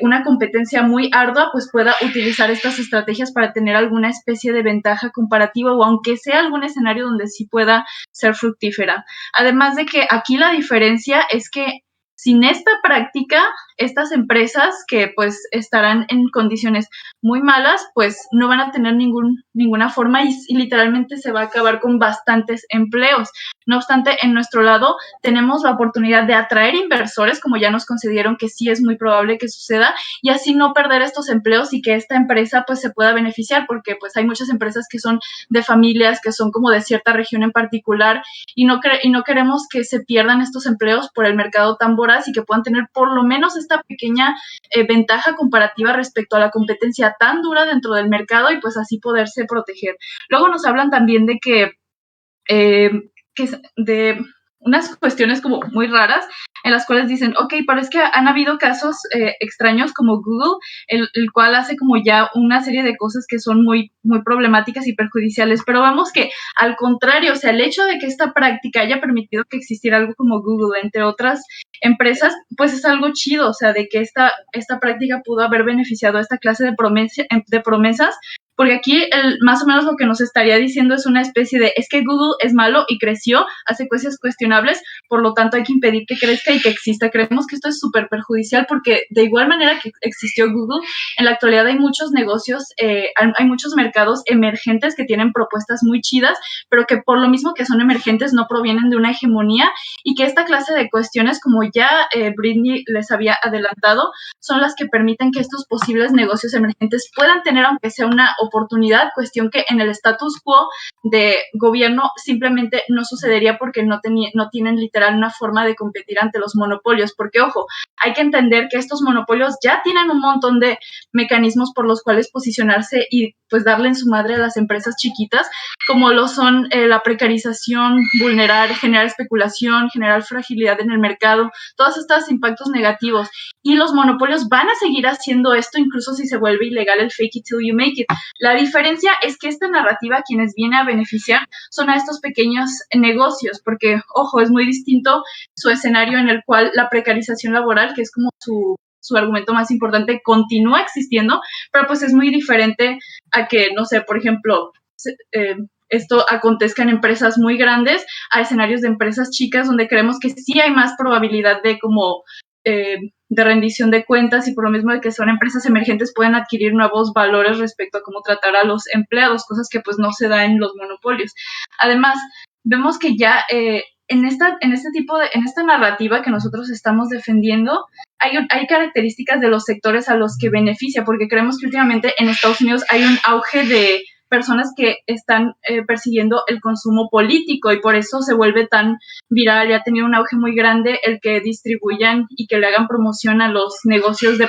una competencia muy ardua, pues pueda utilizar estas estrategias para tener alguna especie de ventaja comparativa o aunque sea algún escenario donde sí pueda ser fructífera. Además de que aquí la diferencia es que sin esta práctica, estas empresas que pues estarán en condiciones muy malas, pues no van a tener ninguna forma y literalmente se va a acabar con bastantes empleos. No obstante, en nuestro lado tenemos la oportunidad de atraer inversores, como ya nos concedieron que sí es muy probable que suceda, y así no perder estos empleos y que esta empresa pues se pueda beneficiar, porque pues hay muchas empresas que son de familias, que son como de cierta región en particular, y no queremos que se pierdan estos empleos por el mercado tan voraz y que puedan tener por lo menos esta pequeña ventaja comparativa respecto a la competencia tan dura dentro del mercado y pues así poderse proteger. Luego nos hablan también de que de unas cuestiones como muy raras en las cuales dicen, ok, pero es que han habido casos extraños como Google, el cual hace como ya una serie de cosas que son muy, muy problemáticas y perjudiciales, pero vemos que al contrario, o sea, el hecho de que esta práctica haya permitido que existiera algo como Google, entre otras empresas, pues es algo chido, o sea, de que esta práctica pudo haber beneficiado a esta clase de promesas, porque aquí más o menos lo que nos estaría diciendo es una especie de, es que Google es malo y creció, hace cosas cuestionables, por lo tanto hay que impedir que crezca y que exista. Creemos que esto es súper perjudicial porque de igual manera que existió Google, en la actualidad hay muchos negocios, hay muchos mercados emergentes que tienen propuestas muy chidas, pero que por lo mismo que son emergentes no provienen de una hegemonía y que esta clase de cuestiones, como ya Britney les había adelantado, son las que permiten que estos posibles negocios emergentes puedan tener, aunque sea una oportunidad, cuestión que en el status quo de gobierno simplemente no sucedería porque no tienen literal una forma de competir ante los monopolios, porque ojo, hay que entender que estos monopolios ya tienen un montón de mecanismos por los cuales posicionarse y pues darle en su madre a las empresas chiquitas, como lo son la precarización, generar especulación, generar fragilidad en el mercado, todos estos impactos negativos, y los monopolios van a seguir haciendo esto incluso si se vuelve ilegal el fake it till you make it. La diferencia es que esta narrativa quienes viene a beneficiar son a estos pequeños negocios, porque, ojo, es muy distinto su escenario en el cual la precarización laboral, que es como su argumento más importante, continúa existiendo, pero pues es muy diferente a que, no sé, por ejemplo, esto acontezca en empresas muy grandes, a escenarios de empresas chicas donde creemos que sí hay más probabilidad de como de rendición de cuentas y por lo mismo de que son empresas emergentes pueden adquirir nuevos valores respecto a cómo tratar a los empleados, cosas que pues no se da en los monopolios. Además, vemos que ya en esta narrativa que nosotros estamos defendiendo, hay características de los sectores a los que beneficia, porque creemos que últimamente en Estados Unidos hay un auge de personas que están persiguiendo el consumo político y por eso se vuelve tan viral y ha tenido un auge muy grande el que distribuyan y que le hagan promoción a los negocios de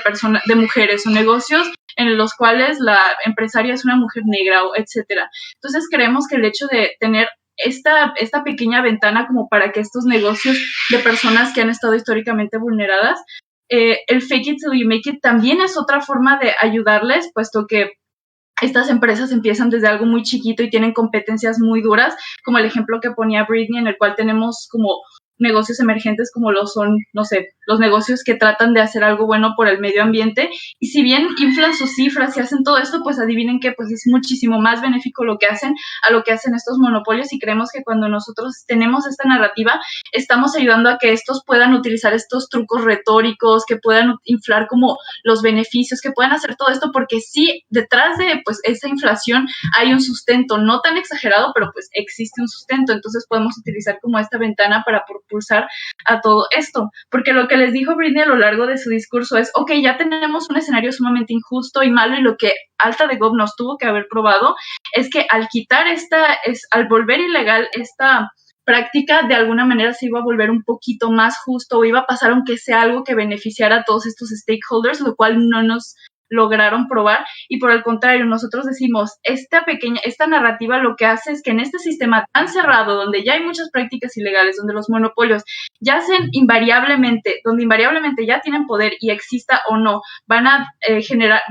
mujeres o negocios en los cuales la empresaria es una mujer negra o etcétera. Entonces creemos que el hecho de tener esta pequeña ventana como para que estos negocios de personas que han estado históricamente vulneradas, el fake it till you make it también es otra forma de ayudarles, puesto que estas empresas empiezan desde algo muy chiquito y tienen competencias muy duras, como el ejemplo que ponía Britney, en el cual tenemos como negocios emergentes como lo son, no sé, los negocios que tratan de hacer algo bueno por el medio ambiente, y si bien inflan sus cifras y hacen todo esto, pues adivinen que pues es muchísimo más benéfico lo que hacen a lo que hacen estos monopolios, y creemos que cuando nosotros tenemos esta narrativa, estamos ayudando a que estos puedan utilizar estos trucos retóricos, que puedan inflar como los beneficios, que puedan hacer todo esto, porque sí, detrás de pues esa inflación hay un sustento, no tan exagerado, pero pues existe un sustento, entonces podemos utilizar como esta ventana para propulsar a todo esto, porque lo que les dijo Britney a lo largo de su discurso es, ok, ya tenemos un escenario sumamente injusto y malo, y lo que Alta de Gov nos tuvo que haber probado es que al quitar al volver ilegal esta práctica, de alguna manera se iba a volver un poquito más justo, o iba a pasar aunque sea algo que beneficiara a todos estos stakeholders, lo cual no nos lograron probar, y por el contrario, nosotros decimos, esta narrativa lo que hace es que en este sistema tan cerrado, donde ya hay muchas prácticas ilegales, donde los monopolios ya hacen invariablemente, donde invariablemente ya tienen poder y exista o no, van a generar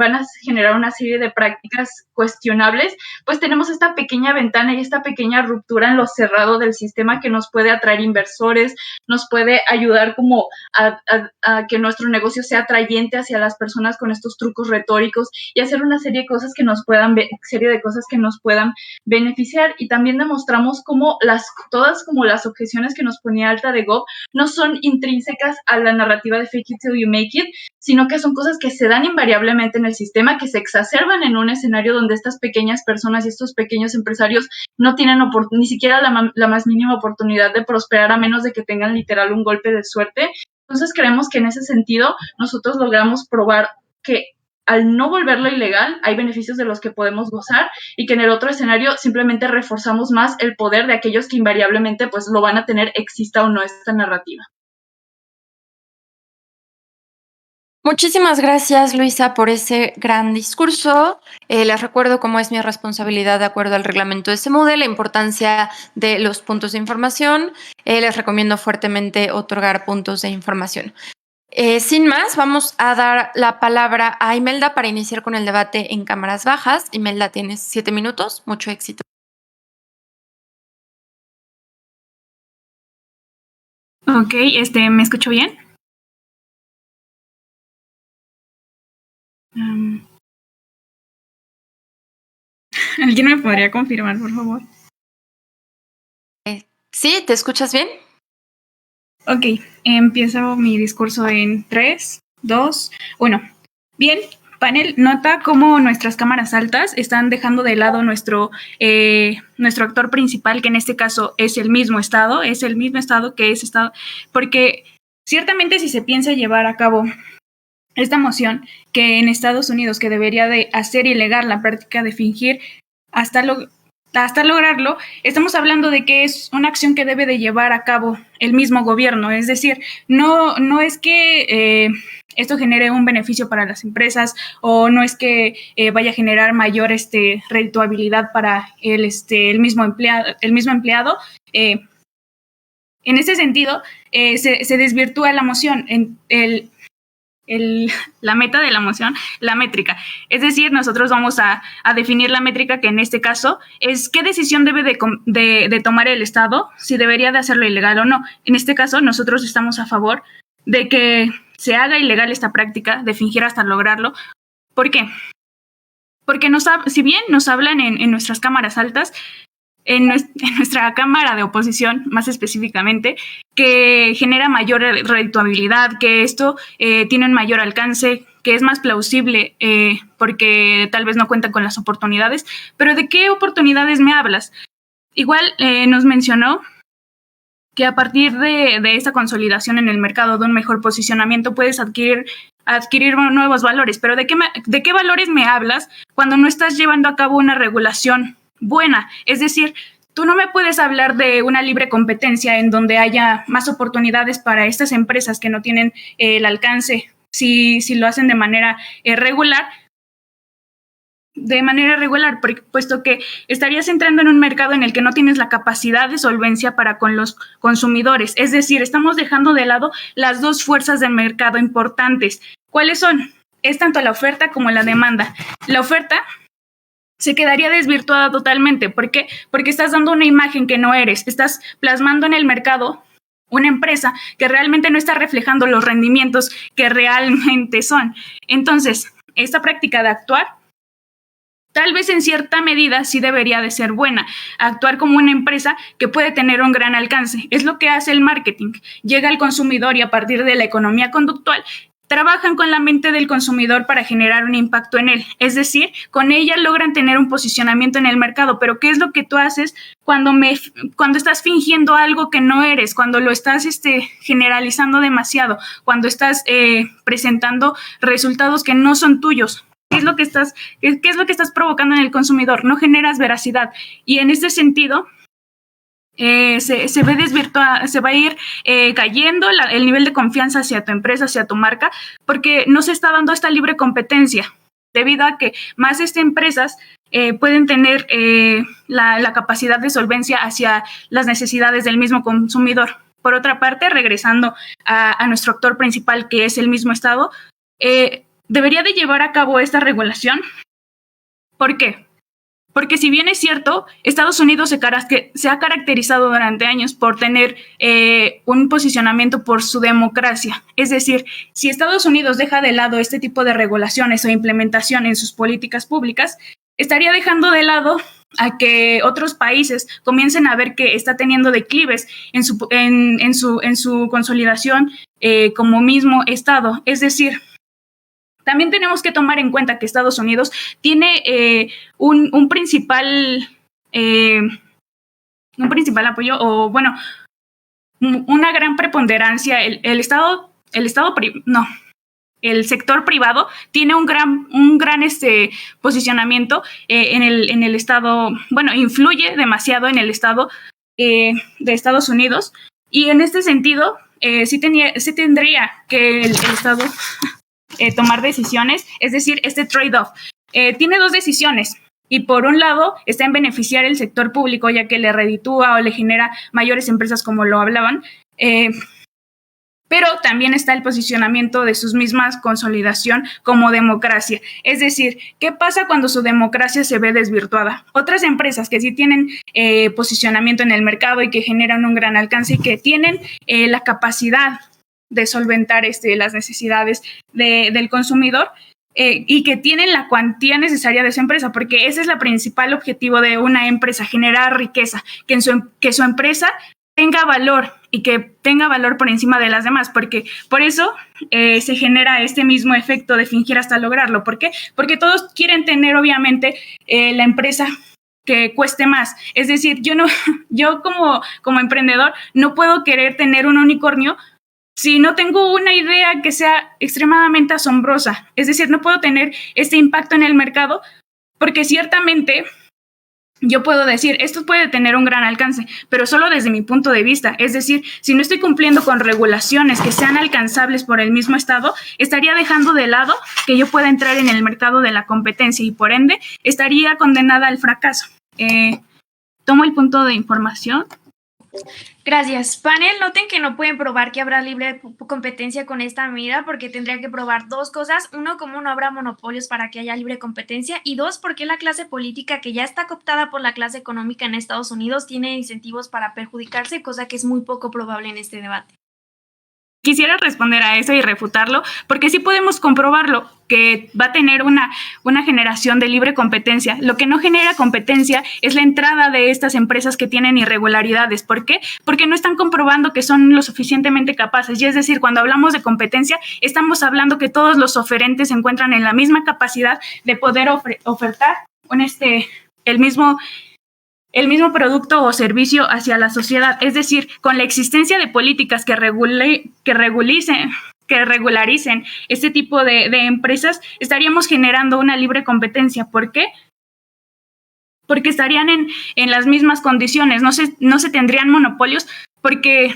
una serie de prácticas cuestionables, pues tenemos esta pequeña ventana y esta pequeña ruptura en lo cerrado del sistema que nos puede atraer inversores, nos puede ayudar como a que nuestro negocio sea atrayente hacia las personas con estos trucos retóricos y hacer una serie de cosas que nos puedan beneficiar. Y también demostramos cómo todas como las objeciones que nos ponía Alta de Gov no son intrínsecas a la narrativa de fake it till you make it, sino que son cosas que se dan invariablemente en el sistema, que se exacerban en un escenario donde estas pequeñas personas y estos pequeños empresarios no tienen ni siquiera la más mínima oportunidad de prosperar, a menos de que tengan literal un golpe de suerte. Entonces creemos que en ese sentido nosotros logramos probar que al no volverlo ilegal hay beneficios de los que podemos gozar, y que en el otro escenario simplemente reforzamos más el poder de aquellos que invariablemente pues lo van a tener, exista o no esta narrativa. Muchísimas gracias, Luisa, por ese gran discurso. Les recuerdo cómo es mi responsabilidad de acuerdo al reglamento de SEMUDE, la importancia de los puntos de información. Les recomiendo fuertemente otorgar puntos de información. Sin más, vamos a dar la palabra a Imelda para iniciar con el debate en cámaras bajas. Imelda, tienes 7 minutos. Mucho éxito. Ok, ¿me escucho bien? ¿Alguien me podría confirmar, por favor? Sí, ¿te escuchas bien? Ok, empiezo mi discurso en 3, 2, 1. Bien, panel, nota cómo nuestras cámaras altas están dejando de lado nuestro actor principal, que en este caso es el mismo Estado que es Estado, porque ciertamente si se piensa llevar a cabo esta moción, que en Estados Unidos que debería de hacer ilegal la práctica de fingir hasta lograrlo, estamos hablando de que es una acción que debe de llevar a cabo el mismo gobierno. Es decir, no es que esto genere un beneficio para las empresas, o no es que vaya a generar mayor redituabilidad para el mismo empleado. En ese sentido, se desvirtúa la moción. La meta de la moción, la métrica. Es decir, nosotros vamos a definir la métrica, que en este caso es qué decisión debe de tomar el Estado, si debería de hacerlo ilegal o no. En este caso, nosotros estamos a favor de que se haga ilegal esta práctica de fingir hasta lograrlo. ¿Por qué? Porque si bien nos hablan en nuestras cámaras altas, en nuestra Cámara de Oposición, más específicamente, que genera mayor redituabilidad, que esto tiene un mayor alcance, que es más plausible porque tal vez no cuentan con las oportunidades. Pero ¿de qué oportunidades me hablas? Igual nos mencionó que a partir de esta consolidación en el mercado, de un mejor posicionamiento, puedes adquirir nuevos valores. Pero ¿de qué valores me hablas cuando no estás llevando a cabo una regulación buena? Es decir, tú no me puedes hablar de una libre competencia en donde haya más oportunidades para estas empresas que no tienen el alcance, si lo hacen de manera regular, puesto que estarías entrando en un mercado en el que no tienes la capacidad de solvencia para con los consumidores. Es decir, estamos dejando de lado las dos fuerzas del mercado importantes. ¿Cuáles son? Es tanto la oferta como la demanda. La oferta se quedaría desvirtuada totalmente. ¿Por qué? Porque estás dando una imagen que no eres. Estás plasmando en el mercado una empresa que realmente no está reflejando los rendimientos que realmente son. Entonces, esta práctica de actuar, tal vez en cierta medida sí debería de ser buena. Actuar como una empresa que puede tener un gran alcance. Es lo que hace el marketing. Llega al consumidor y a partir de la economía conductual trabajan con la mente del consumidor para generar un impacto en él. Es decir, con ella logran tener un posicionamiento en el mercado. Pero ¿qué es lo que tú haces cuando estás fingiendo algo que no eres? Cuando lo estás generalizando demasiado, cuando estás presentando resultados que no son tuyos. ¿Qué es lo que estás provocando en el consumidor? No generas veracidad. Y en este sentido, se va a ir cayendo el nivel de confianza hacia tu empresa, hacia tu marca, porque no se está dando esta libre competencia. debido a que más empresas pueden tener la capacidad de solvencia hacia las necesidades del mismo consumidor. Por otra parte, regresando a nuestro actor principal, que es el mismo Estado, debería de llevar a cabo esta regulación. ¿Por qué? Porque si bien es cierto, Estados Unidos se ha caracterizado durante años por tener un posicionamiento por su democracia. Es decir, si Estados Unidos deja de lado este tipo de regulaciones o implementación en sus políticas públicas, estaría dejando de lado a que otros países comiencen a ver que está teniendo declives en su consolidación como mismo Estado. Es decir, también tenemos que tomar en cuenta que Estados Unidos tiene un principal apoyo, o bueno, una gran preponderancia. El sector privado tiene un gran posicionamiento en el Estado, bueno, influye demasiado en el Estado de Estados Unidos, y en este sentido sí tendría que el Estado tomar decisiones, es decir, este trade-off. Tiene dos decisiones, y por un lado está en beneficiar el sector público, ya que le reditúa o le genera mayores empresas, como lo hablaban, pero también está el posicionamiento de sus mismas consolidación como democracia. Es decir, ¿qué pasa cuando su democracia se ve desvirtuada? Otras empresas que sí tienen posicionamiento en el mercado y que generan un gran alcance y que tienen la capacidad de solventar las necesidades del consumidor, y que tienen la cuantía necesaria de esa empresa, porque ese es el principal objetivo de una empresa: generar riqueza, que su empresa tenga valor, y que tenga valor por encima de las demás, porque por eso se genera este mismo efecto de fingir hasta lograrlo. ¿Por qué? Porque todos quieren tener, obviamente, la empresa que cueste más. Es decir, yo como emprendedor no puedo querer tener un unicornio si no tengo una idea que sea extremadamente asombrosa. Es decir, no puedo tener este impacto en el mercado, porque ciertamente yo puedo decir, esto puede tener un gran alcance, pero solo desde mi punto de vista. Es decir, si no estoy cumpliendo con regulaciones que sean alcanzables por el mismo Estado, estaría dejando de lado que yo pueda entrar en el mercado de la competencia, y por ende estaría condenada al fracaso. Tomo el punto de información. Gracias. Panel, noten que no pueden probar que habrá libre competencia con esta medida, porque tendría que probar dos cosas. Uno, cómo no habrá monopolios para que haya libre competencia, y dos, por qué la clase política, que ya está cooptada por la clase económica en Estados Unidos, tiene incentivos para perjudicarse, cosa que es muy poco probable en este debate. Quisiera responder a eso y refutarlo, porque sí podemos comprobarlo, que va a tener una generación de libre competencia. Lo que no genera competencia es la entrada de estas empresas que tienen irregularidades. ¿Por qué? Porque no están comprobando que son lo suficientemente capaces. Y es decir, cuando hablamos de competencia, estamos hablando que todos los oferentes se encuentran en la misma capacidad de poder ofertar el mismo producto o servicio hacia la sociedad. Es decir, con la existencia de políticas que regularicen este tipo de empresas, estaríamos generando una libre competencia. ¿Por qué? Porque estarían en las mismas condiciones. No se tendrían monopolios, porque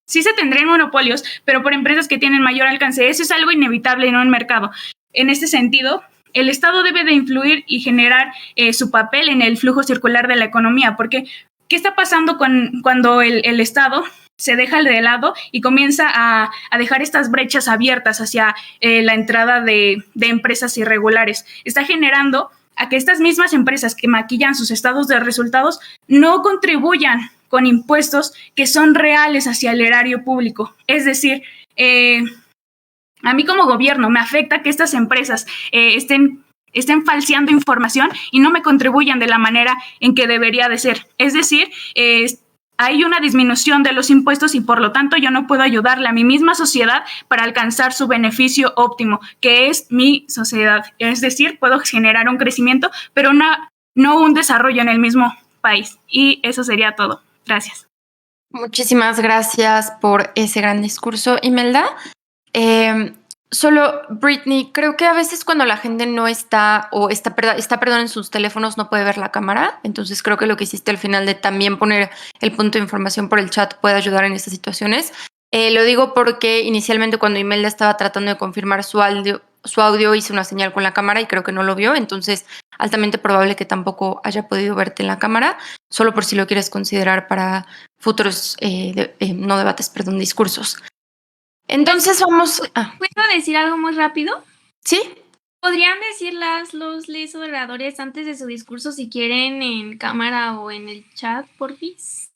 sí se tendrían monopolios, pero por empresas que tienen mayor alcance. Eso es algo inevitable en un mercado. En este sentido, el Estado debe de influir y generar su papel en el flujo circular de la economía, porque ¿qué está pasando cuando el Estado se deja de lado y comienza a dejar estas brechas abiertas hacia la entrada de empresas irregulares? Está generando a que estas mismas empresas que maquillan sus estados de resultados no contribuyan con impuestos que son reales hacia el erario público. Es decir, a mí como gobierno me afecta que estas empresas estén falseando información y no me contribuyan de la manera en que debería de ser. Es decir, hay una disminución de los impuestos, y por lo tanto yo no puedo ayudarle a mi misma sociedad para alcanzar su beneficio óptimo, que es mi sociedad. Es decir, puedo generar un crecimiento, pero no un desarrollo en el mismo país. Y eso sería todo. Gracias. Muchísimas gracias por ese gran discurso, Imelda. Solo, Brittany, creo que a veces cuando la gente no está o está en sus teléfonos, no puede ver la cámara. Entonces creo que lo que hiciste al final de también poner el punto de información por el chat puede ayudar en estas situaciones. Lo digo porque inicialmente cuando Imelda estaba tratando de confirmar su audio, su audio, hice una señal con la cámara y creo que no lo vio, entonces altamente probable que tampoco haya podido verte en la cámara, solo por si lo quieres considerar para futuros, no debates, perdón, discursos. Entonces vamos... ¿Puedo decir algo muy rápido? ¿Sí? ¿Podrían decir los oradores antes de su discurso si quieren en cámara o en el chat, porfis?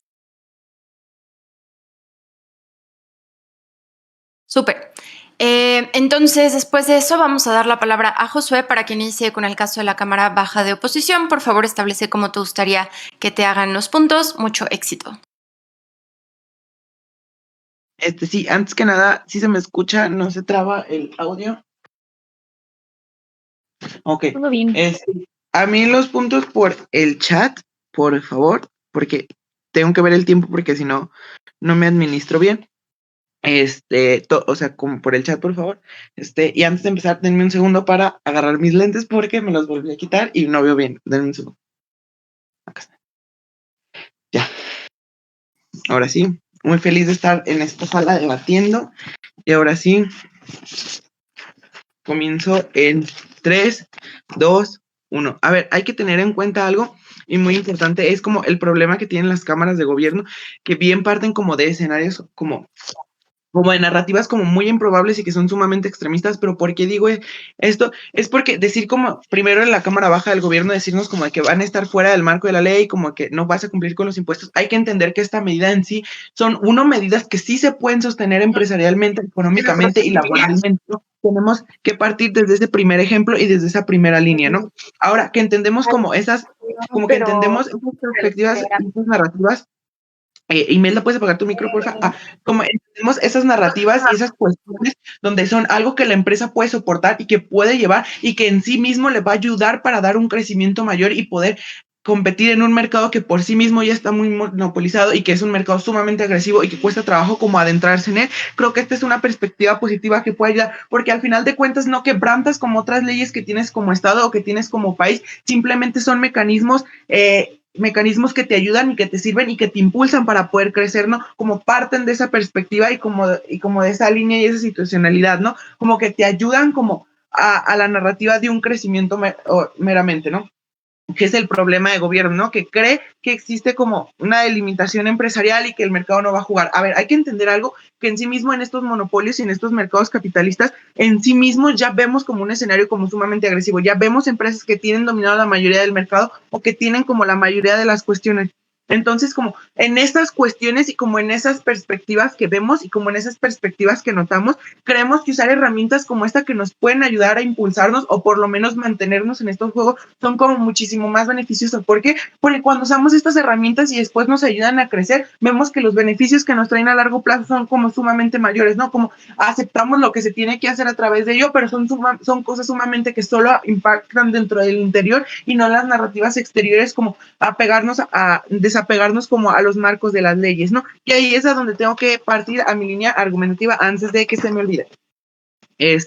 Súper. Entonces, después de eso, vamos a dar la palabra a Josué para que inicie con el caso de la Cámara Baja de Oposición. Por favor, establece cómo te gustaría que te hagan los puntos. Mucho éxito. Sí, antes que nada, si se me escucha, no se traba el audio. Ok. Todo bien. A mí los puntos por el chat, por favor, porque tengo que ver el tiempo porque si no, no me administro bien. O sea, como por el chat, por favor. Y antes de empezar, denme un segundo para agarrar mis lentes porque me los volví a quitar y no veo bien. Denme un segundo. Acá está. Ya. Ahora sí, muy feliz de estar en esta sala debatiendo. Y ahora sí, comienzo en 3, 2, 1. A ver, hay que tener en cuenta algo y muy importante, es como el problema que tienen las cámaras de gobierno, que bien parten como de escenarios como de narrativas como muy improbables y que son sumamente extremistas. Pero ¿por qué digo esto? Es porque decir como, primero en la Cámara Baja del Gobierno, decirnos como de que van a estar fuera del marco de la ley, como que no vas a cumplir con los impuestos, hay que entender que esta medida en sí son medidas que sí se pueden sostener empresarialmente, económicamente y laboralmente, ¿no? Tenemos que partir desde ese primer ejemplo y desde esa primera línea, ¿no? Ahora, que entendemos como que entendemos esas perspectivas y esas narrativas. Imelda, ¿puedes apagar tu micro, por favor? Como entendemos esas narrativas y esas cuestiones donde son algo que la empresa puede soportar y que puede llevar y que en sí mismo le va a ayudar para dar un crecimiento mayor y poder competir en un mercado que por sí mismo ya está muy monopolizado y que es un mercado sumamente agresivo y que cuesta trabajo como adentrarse en él. Creo que esta es una perspectiva positiva que puede ayudar, porque al final de cuentas no quebrantas como otras leyes que tienes como Estado o que tienes como país, simplemente son mecanismos que te ayudan y que te sirven y que te impulsan para poder crecer, ¿no? Como parten de esa perspectiva y como de esa línea y esa situacionalidad, ¿no? Como que te ayudan como a la narrativa de un crecimiento meramente, ¿no? Que es el problema de gobierno, ¿no? Que cree que existe como una delimitación empresarial y que el mercado no va a jugar. A ver, hay que entender algo, que en sí mismo en estos monopolios y en estos mercados capitalistas, en sí mismos ya vemos como un escenario como sumamente agresivo. Ya vemos empresas que tienen dominado la mayoría del mercado o que tienen como la mayoría de las cuestiones. Entonces, como en estas cuestiones y como en esas perspectivas que vemos y como en esas perspectivas que notamos, creemos que usar herramientas como esta que nos pueden ayudar a impulsarnos o por lo menos mantenernos en estos juegos son como muchísimo más beneficiosos. ¿Por qué? Porque cuando usamos estas herramientas y después nos ayudan a crecer, vemos que los beneficios que nos traen a largo plazo son como sumamente mayores, ¿no? Como aceptamos lo que se tiene que hacer a través de ello, pero son cosas sumamente que solo impactan dentro del interior y no las narrativas exteriores, como apegarnos a desapegarnos como a los marcos de las leyes, ¿no? Y ahí es a donde tengo que partir a mi línea argumentativa antes de que se me olvide.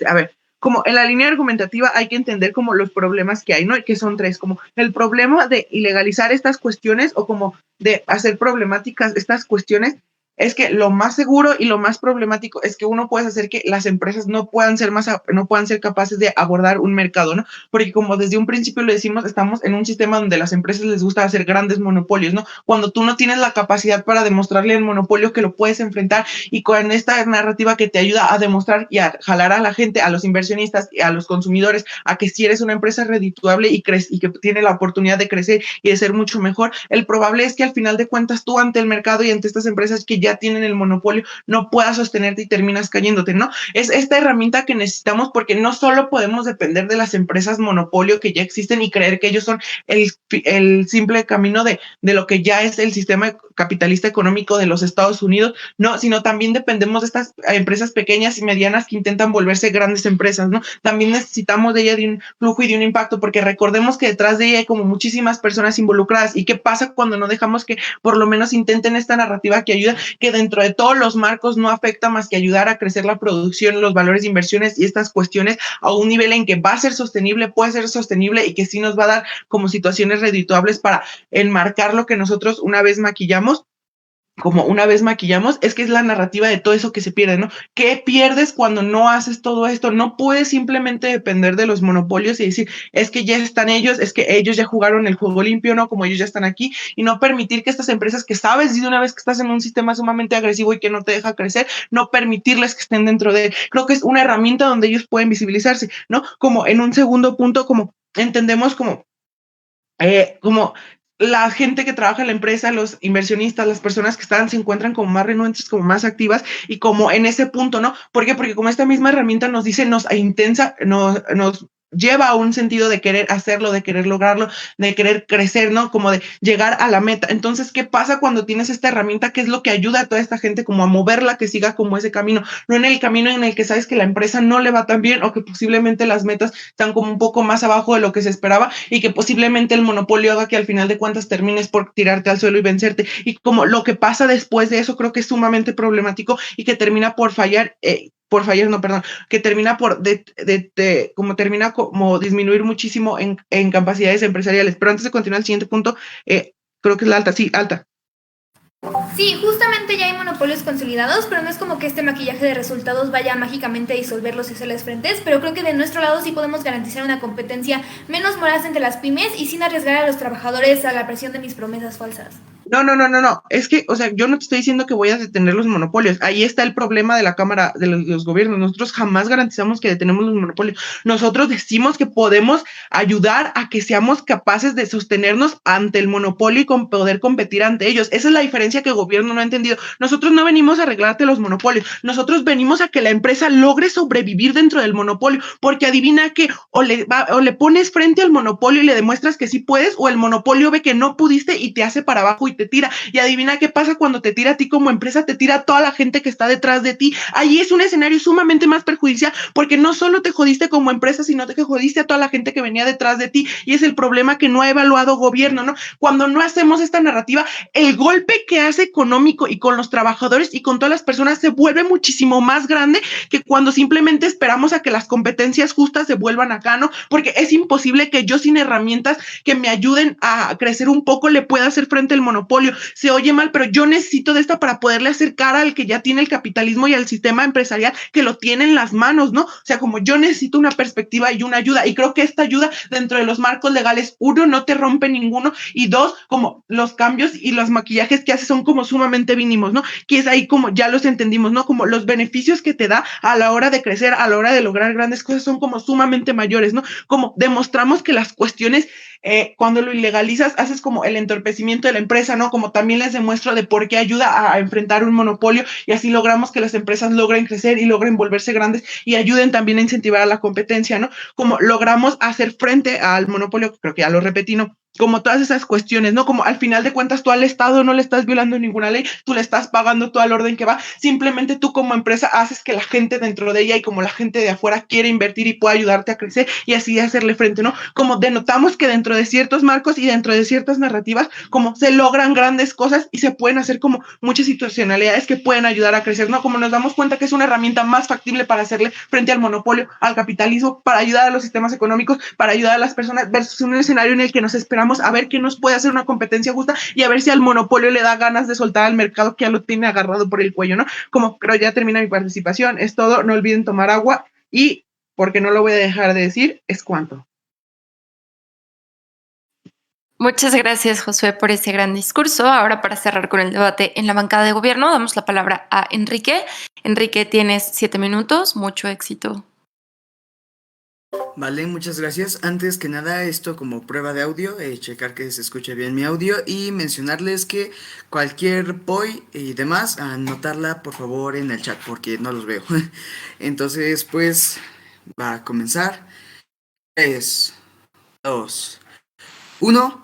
A ver, como en la línea argumentativa hay que entender como los problemas que hay, ¿no? Que son tres, como el problema de ilegalizar estas cuestiones o como de hacer problemáticas estas cuestiones. Es que lo más seguro y lo más problemático es que uno puede hacer que las empresas no puedan ser capaces de abordar un mercado, ¿no? Porque como desde un principio lo decimos, estamos en un sistema donde a las empresas les gusta hacer grandes monopolios, ¿no? Cuando tú no tienes la capacidad para demostrarle al monopolio que lo puedes enfrentar, y con esta narrativa que te ayuda a demostrar y a jalar a la gente, a los inversionistas y a los consumidores, a que si eres una empresa redituable y que tiene la oportunidad de crecer y de ser mucho mejor, el probable es que al final de cuentas tú ante el mercado y ante estas empresas que ya tienen el monopolio no puedas sostenerte y terminas cayéndote, ¿no? Es esta herramienta que necesitamos, porque no solo podemos depender de las empresas monopolio que ya existen y creer que ellos son el simple camino de lo que ya es el sistema capitalista económico de los Estados Unidos, no, sino también dependemos de estas empresas pequeñas y medianas que intentan volverse grandes empresas, ¿no? También necesitamos de ella de un flujo y de un impacto, porque recordemos que detrás de ella hay como muchísimas personas involucradas. ¿Y qué pasa cuando no dejamos que por lo menos intenten esta narrativa que ayuda, que dentro de todos los marcos no afecta más que ayudar a crecer la producción, los valores de inversiones y estas cuestiones a un nivel en que va a ser sostenible, puede ser sostenible y que sí nos va a dar como situaciones redituables para enmarcar lo que nosotros una vez maquillamos? como una vez maquillamos, es que es la narrativa de todo eso que se pierde, ¿no? ¿Qué pierdes cuando no haces todo esto? No puedes simplemente depender de los monopolios y decir, es que ya están ellos, es que ellos ya jugaron el juego limpio, ¿no? Como ellos ya están aquí, y no permitir que estas empresas que sabes de una vez que estás en un sistema sumamente agresivo y que no te deja crecer, no permitirles que estén dentro de él. Creo que es una herramienta donde ellos pueden visibilizarse, ¿no? Como en un segundo punto, como entendemos como la gente que trabaja en la empresa, los inversionistas, las personas que se encuentran como más renuentes, como más activas y como en ese punto, ¿no? ¿Por qué? Porque como esta misma herramienta nos dice, nos lleva a un sentido de querer hacerlo, de querer lograrlo, de querer crecer, ¿no? Como de llegar a la meta. Entonces, ¿qué pasa cuando tienes esta herramienta? ¿Qué es lo que ayuda a toda esta gente como a moverla, que siga como ese camino? No en el camino en el que sabes que la empresa no le va tan bien o que posiblemente las metas están como un poco más abajo de lo que se esperaba y que posiblemente el monopolio haga que al final de cuentas termines por tirarte al suelo y vencerte. Y como lo que pasa después de eso creo que es sumamente problemático y que termina por fallar, que termina como disminuir muchísimo en capacidades empresariales. Pero antes de continuar el siguiente punto, creo que es la alta, sí, alta. Sí, justamente ya hay monopolios consolidados, pero no es como que este maquillaje de resultados vaya mágicamente a disolverlos y hacerles frentes, pero creo que de nuestro lado sí podemos garantizar una competencia menos voraz entre las pymes y sin arriesgar a los trabajadores a la presión de mis promesas falsas. No. Es que, o sea, yo no te estoy diciendo que voy a detener los monopolios. Ahí está el problema de la Cámara, de los gobiernos. Nosotros jamás garantizamos que detenemos los monopolios. Nosotros decimos que podemos ayudar a que seamos capaces de sostenernos ante el monopolio y poder competir ante ellos. Esa es la diferencia que el gobierno no ha entendido. Nosotros no venimos a arreglarte los monopolios. Nosotros venimos a que la empresa logre sobrevivir dentro del monopolio, porque adivina que o le pones frente al monopolio y le demuestras que sí puedes, o el monopolio ve que no pudiste y te hace para abajo y te tira. Y adivina qué pasa cuando te tira a ti como empresa, te tira a toda la gente que está detrás de ti. Ahí es un escenario sumamente más perjudicial, porque no solo te jodiste como empresa, sino que jodiste a toda la gente que venía detrás de ti. Y es el problema que no ha evaluado gobierno, ¿no? Cuando no hacemos esta narrativa, el golpe que hace económico y con los trabajadores y con todas las personas se vuelve muchísimo más grande que cuando simplemente esperamos a que las competencias justas se vuelvan acá, ¿no? Porque es imposible que yo sin herramientas que me ayuden a crecer un poco le pueda hacer frente al monopolio. Se oye mal, pero yo necesito de esta para poderle hacer cara al que ya tiene el capitalismo y al sistema empresarial que lo tiene en las manos, ¿no? O sea, como yo necesito una perspectiva y una ayuda, y creo que esta ayuda dentro de los marcos legales, uno, no te rompe ninguno, y dos, como los cambios y los maquillajes que hace son como sumamente mínimos, ¿no? Que es ahí como ya los entendimos, ¿no? Como los beneficios que te da a la hora de crecer, a la hora de lograr grandes cosas son como sumamente mayores, ¿no? Como demostramos que las cuestiones cuando lo ilegalizas, haces como el entorpecimiento de la empresa, ¿no? Como también les demuestro de por qué ayuda a enfrentar un monopolio y así logramos que las empresas logren crecer y logren volverse grandes y ayuden también a incentivar a la competencia, ¿no? Como logramos hacer frente al monopolio, creo que ya lo repetí, ¿no? Como todas esas cuestiones, ¿no? Como al final de cuentas tú al Estado no le estás violando ninguna ley, tú le estás pagando todo el orden que va, simplemente tú como empresa haces que la gente dentro de ella y como la gente de afuera quiere invertir y pueda ayudarte a crecer y así hacerle frente, ¿no? Como denotamos que dentro de ciertos marcos y dentro de ciertas narrativas, como se logran grandes cosas y se pueden hacer como muchas situacionalidades que pueden ayudar a crecer, ¿no? Como nos damos cuenta que es una herramienta más factible para hacerle frente al monopolio, al capitalismo, para ayudar a los sistemas económicos, para ayudar a las personas versus un escenario en el que nos esperamos a ver qué nos puede hacer una competencia justa y a ver si al monopolio le da ganas de soltar al mercado que ya lo tiene agarrado por el cuello, ¿no? Como creo ya termina mi participación, es todo, no olviden tomar agua y, porque no lo voy a dejar de decir, es cuanto. Muchas gracias, Josué, por ese gran discurso. Ahora, para cerrar con el debate en la bancada de gobierno, damos la palabra a Enrique. Enrique, tienes 7 minutos. Mucho éxito. Vale, muchas gracias. Antes que nada, esto como prueba de audio, checar que se escuche bien mi audio y mencionarles que cualquier POI y demás, anotarla por favor en el chat porque no los veo. Entonces, pues, va a comenzar. 3, 2, 1.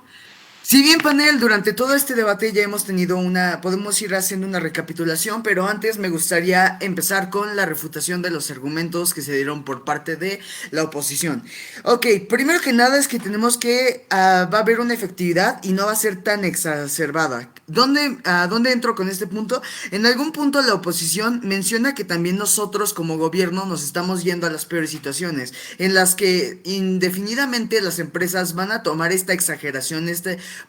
Si bien, panel, durante todo este debate ya hemos tenido podemos ir haciendo una recapitulación, pero antes me gustaría empezar con la refutación de los argumentos que se dieron por parte de la oposición. Ok, primero que nada es que tenemos que va a haber una efectividad y no va a ser tan exacerbada. ¿Dónde entro con este punto? En algún punto la oposición menciona que también nosotros como gobierno nos estamos yendo a las peores situaciones, en las que indefinidamente las empresas van a tomar esta exageración,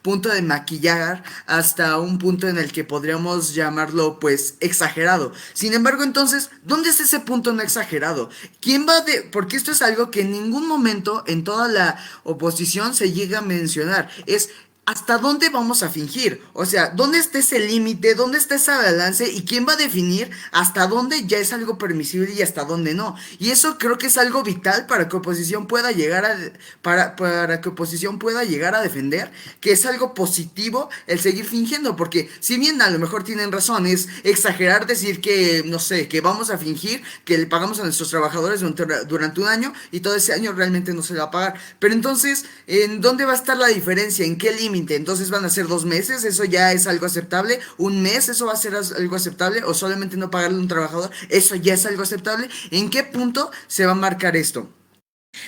punto de maquillar hasta un punto en el que podríamos llamarlo pues exagerado. Sin embargo, entonces, ¿dónde es ese punto no exagerado? ¿Quién va de...? Porque esto es algo que en ningún momento en toda la oposición se llega a mencionar. Es... ¿hasta dónde vamos a fingir? O sea, ¿dónde está ese límite? ¿Dónde está ese balance? ¿Y quién va a definir hasta dónde ya es algo permisible y hasta dónde no? Y eso creo que es algo vital para que oposición pueda llegar a... para que oposición pueda llegar a defender que es algo positivo el seguir fingiendo. Porque si bien a lo mejor tienen razón, es exagerar decir que, no sé, que vamos a fingir que le pagamos a nuestros trabajadores durante un año y todo ese año realmente no se le va a pagar. Pero entonces, ¿en dónde va a estar la diferencia? ¿En qué límite? Entonces van a ser 2 meses, eso ya es algo aceptable. Un mes, eso va a ser algo aceptable. O solamente no pagarle a un trabajador, eso ya es algo aceptable. ¿En qué punto se va a marcar esto?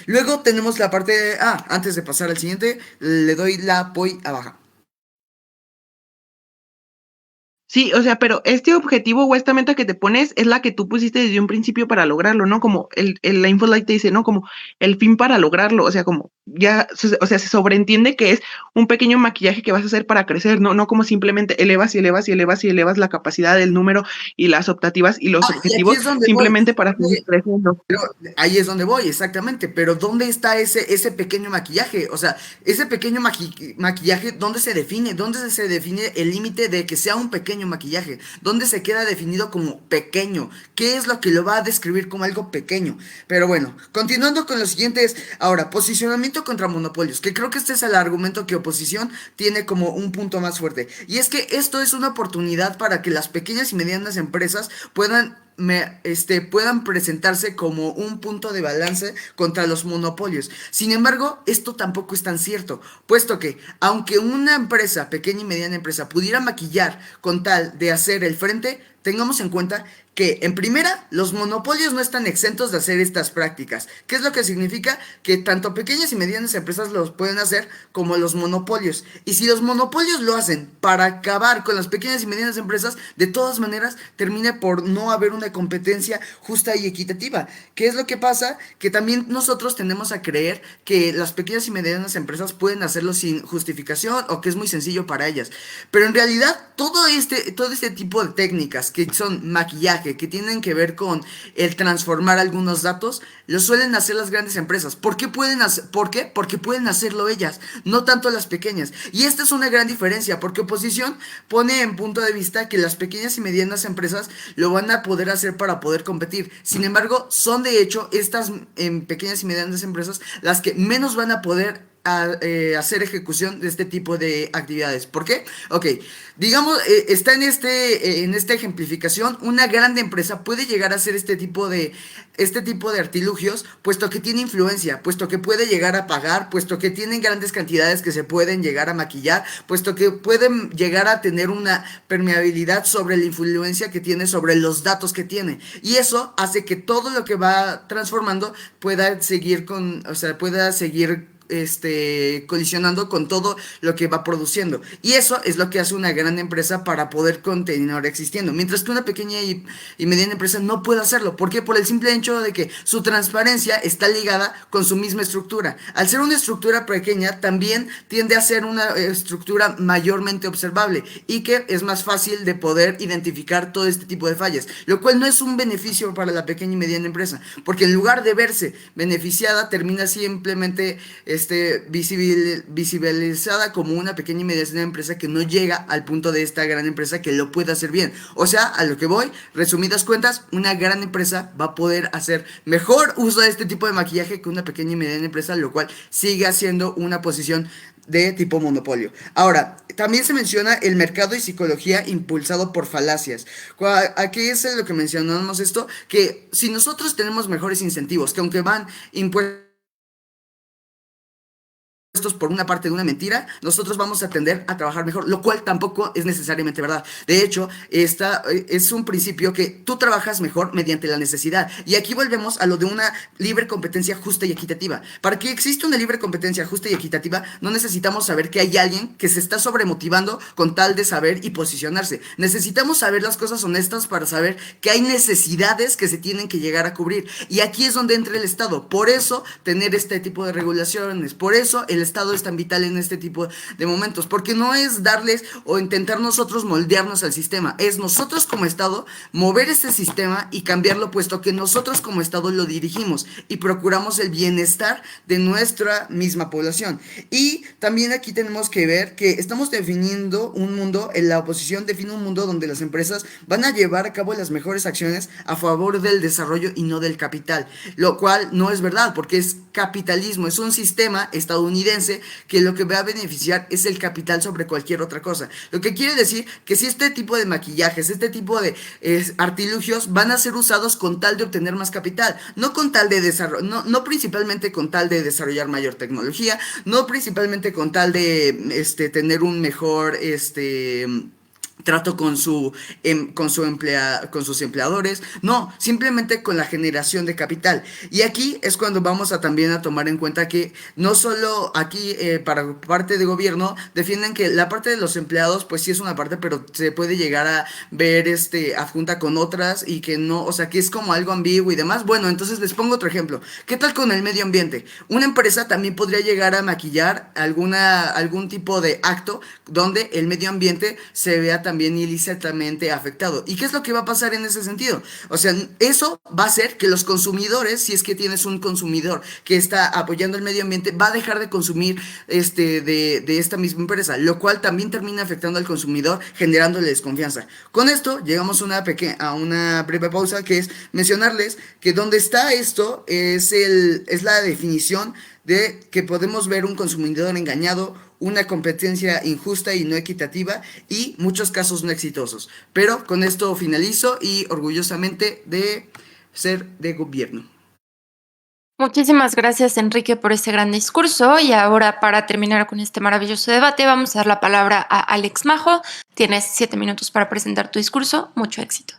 Luego tenemos la parte de... antes de pasar al siguiente, le doy la poi a baja. Sí, o sea, pero este objetivo o esta meta que te pones es la que tú pusiste desde un principio para lograrlo, ¿no? Como la Infoslide te dice, ¿no? Como el fin para lograrlo, o sea, como ya, o sea, se sobreentiende que es un pequeño maquillaje que vas a hacer para crecer, ¿no? No como simplemente elevas y elevas y elevas y elevas la capacidad del número y las optativas y los objetivos simplemente para seguir creciendo. Pero ahí es donde voy, exactamente, pero ¿dónde está ese pequeño maquillaje? O sea, ese pequeño maquillaje, ¿dónde se define? ¿Dónde se define el límite de que sea un pequeño maquillaje? ¿Dónde se queda definido como pequeño? ¿Qué es lo que lo va a describir como algo pequeño? Pero bueno, continuando con lo siguiente es, ahora, posicionamiento contra monopolios, que creo que este es el argumento que oposición tiene como un punto más fuerte. Y es que esto es una oportunidad para que las pequeñas y medianas empresas puedan presentarse como un punto de balance contra los monopolios. Sin embargo, esto tampoco es tan cierto, puesto que aunque una empresa, pequeña y mediana empresa, pudiera maquillar con tal de hacer el frente, tengamos en cuenta que, en primera, los monopolios no están exentos de hacer estas prácticas. ¿Qué es lo que significa? Que tanto pequeñas y medianas empresas los pueden hacer como los monopolios. Y si los monopolios lo hacen para acabar con las pequeñas y medianas empresas, de todas maneras termina por no haber una competencia justa y equitativa. ¿Qué es lo que pasa? Que también nosotros tendemos a creer que las pequeñas y medianas empresas pueden hacerlo sin justificación o que es muy sencillo para ellas. Pero en realidad todo este tipo de técnicas que son maquillaje, que tienen que ver con el transformar algunos datos, lo suelen hacer las grandes empresas. ¿Por qué? Porque pueden hacerlo ellas, no tanto las pequeñas. Y esta es una gran diferencia, porque oposición pone en punto de vista que las pequeñas y medianas empresas lo van a poder hacer para poder competir. Sin embargo, son de hecho estas pequeñas y medianas empresas las que menos van a poder hacer ejecución de este tipo de actividades. ¿Por qué? Ok, digamos, está en esta ejemplificación, una grande empresa puede llegar a hacer este tipo de artilugios, puesto que tiene influencia, puesto que puede llegar a pagar, puesto que tienen grandes cantidades que se pueden llegar a maquillar, puesto que pueden llegar a tener una permeabilidad sobre la influencia que tiene, sobre los datos que tiene. Y eso hace que todo lo que va transformando pueda seguir colisionando con todo lo que va produciendo. Y eso es lo que hace una gran empresa para poder continuar existiendo. Mientras que una pequeña y mediana empresa no puede hacerlo. ¿Por qué? Por el simple hecho de que su transparencia está ligada con su misma estructura. Al ser una estructura pequeña, también tiende a ser una estructura mayormente observable y que es más fácil de poder identificar todo este tipo de fallas. Lo cual no es un beneficio para la pequeña y mediana empresa. Porque en lugar de verse beneficiada, termina simplemente visibilizada como una pequeña y mediana empresa que no llega al punto de esta gran empresa que lo puede hacer bien. O sea, a lo que voy, resumidas cuentas, una gran empresa va a poder hacer mejor uso de este tipo de maquillaje que una pequeña y mediana empresa, lo cual sigue siendo una posición de tipo monopolio. Ahora, también se menciona el mercado y psicología impulsado por falacias. Aquí es lo que mencionamos esto, que si nosotros tenemos mejores incentivos, que aunque van impuestos por una parte de una mentira, nosotros vamos a tender a trabajar mejor, lo cual tampoco es necesariamente verdad. De hecho, esta es un principio que tú trabajas mejor mediante la necesidad. Y aquí volvemos a lo de una libre competencia justa y equitativa. Para que exista una libre competencia justa y equitativa, no necesitamos saber que hay alguien que se está sobremotivando con tal de saber y posicionarse. Necesitamos saber las cosas honestas para saber que hay necesidades que se tienen que llegar a cubrir. Y aquí es donde entra el Estado. Por eso, tener este tipo de regulaciones. Por eso, el Estado es tan vital en este tipo de momentos, porque no es darles o intentar nosotros moldearnos al sistema, es nosotros como Estado mover este sistema y cambiarlo, puesto que nosotros como Estado lo dirigimos y procuramos el bienestar de nuestra misma población. Y también aquí tenemos que ver que estamos definiendo un mundo, en la oposición define un mundo donde las empresas van a llevar a cabo las mejores acciones a favor del desarrollo y no del capital, lo cual no es verdad, porque es capitalismo, es un sistema estadounidense que lo que va a beneficiar es el capital sobre cualquier otra cosa. Lo que quiere decir que si este tipo de maquillajes, este tipo de artilugios van a ser usados con tal de obtener más capital, no con tal de desarrollo, no principalmente con tal de desarrollar mayor tecnología, no principalmente con tal de tener un mejor trato con sus empleadores, no, simplemente con la generación de capital. Y aquí es cuando vamos a también a tomar en cuenta que no solo aquí para parte de gobierno defienden que la parte de los empleados pues sí es una parte, pero se puede llegar a ver adjunta con otras y que no, o sea que es como algo ambiguo y demás. Bueno, entonces les pongo otro ejemplo. ¿Qué tal con el medio ambiente? Una empresa también podría llegar a maquillar algún tipo de acto donde el medio ambiente se vea también ilícitamente afectado. ¿Y qué es lo que va a pasar en ese sentido? O sea, eso va a hacer que los consumidores, si es que tienes un consumidor que está apoyando el medio ambiente, va a dejar de consumir de esta misma empresa, lo cual también termina afectando al consumidor, generándole desconfianza. Con esto llegamos a una breve pausa, que es mencionarles que donde está esto es la definición de que podemos ver un consumidor engañado, una competencia injusta y no equitativa y muchos casos no exitosos. Pero con esto finalizo y orgullosamente de ser de gobierno. Muchísimas gracias, Enrique, por este gran discurso. Y ahora, para terminar con este maravilloso debate, vamos a dar la palabra a Alex Majo. Tienes 7 minutos para presentar tu discurso. Mucho éxito.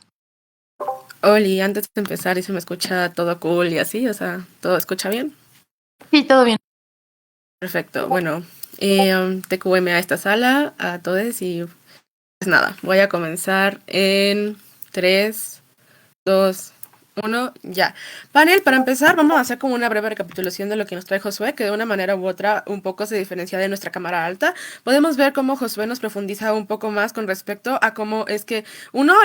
Oli, antes de empezar, ¿y se me escucha todo cool y así? O sea, ¿todo escucha bien? Sí, todo bien. Perfecto. Bueno, TQM a esta sala, a todos, y pues nada, voy a comenzar en 3, 2, 1, ya. Panel, para empezar, vamos a hacer como una breve recapitulación de lo que nos trae Josué, que de una manera u otra un poco se diferencia de nuestra cámara alta. Podemos ver cómo Josué nos profundiza un poco más con respecto a cómo es que,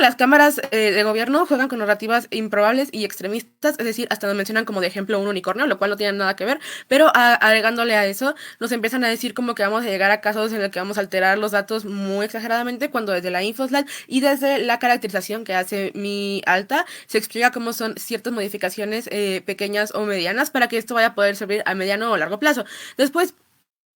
las cámaras de gobierno juegan con narrativas improbables y extremistas, es decir, hasta nos mencionan como de ejemplo un unicornio, lo cual no tiene nada que ver, pero agregándole a eso, nos empiezan a decir como que vamos a llegar a casos en los que vamos a alterar los datos muy exageradamente, cuando desde la infoslide y desde la caracterización que hace mi alta, se explica cómo son ciertas modificaciones pequeñas o medianas para que esto vaya a poder servir a mediano o largo plazo. Después,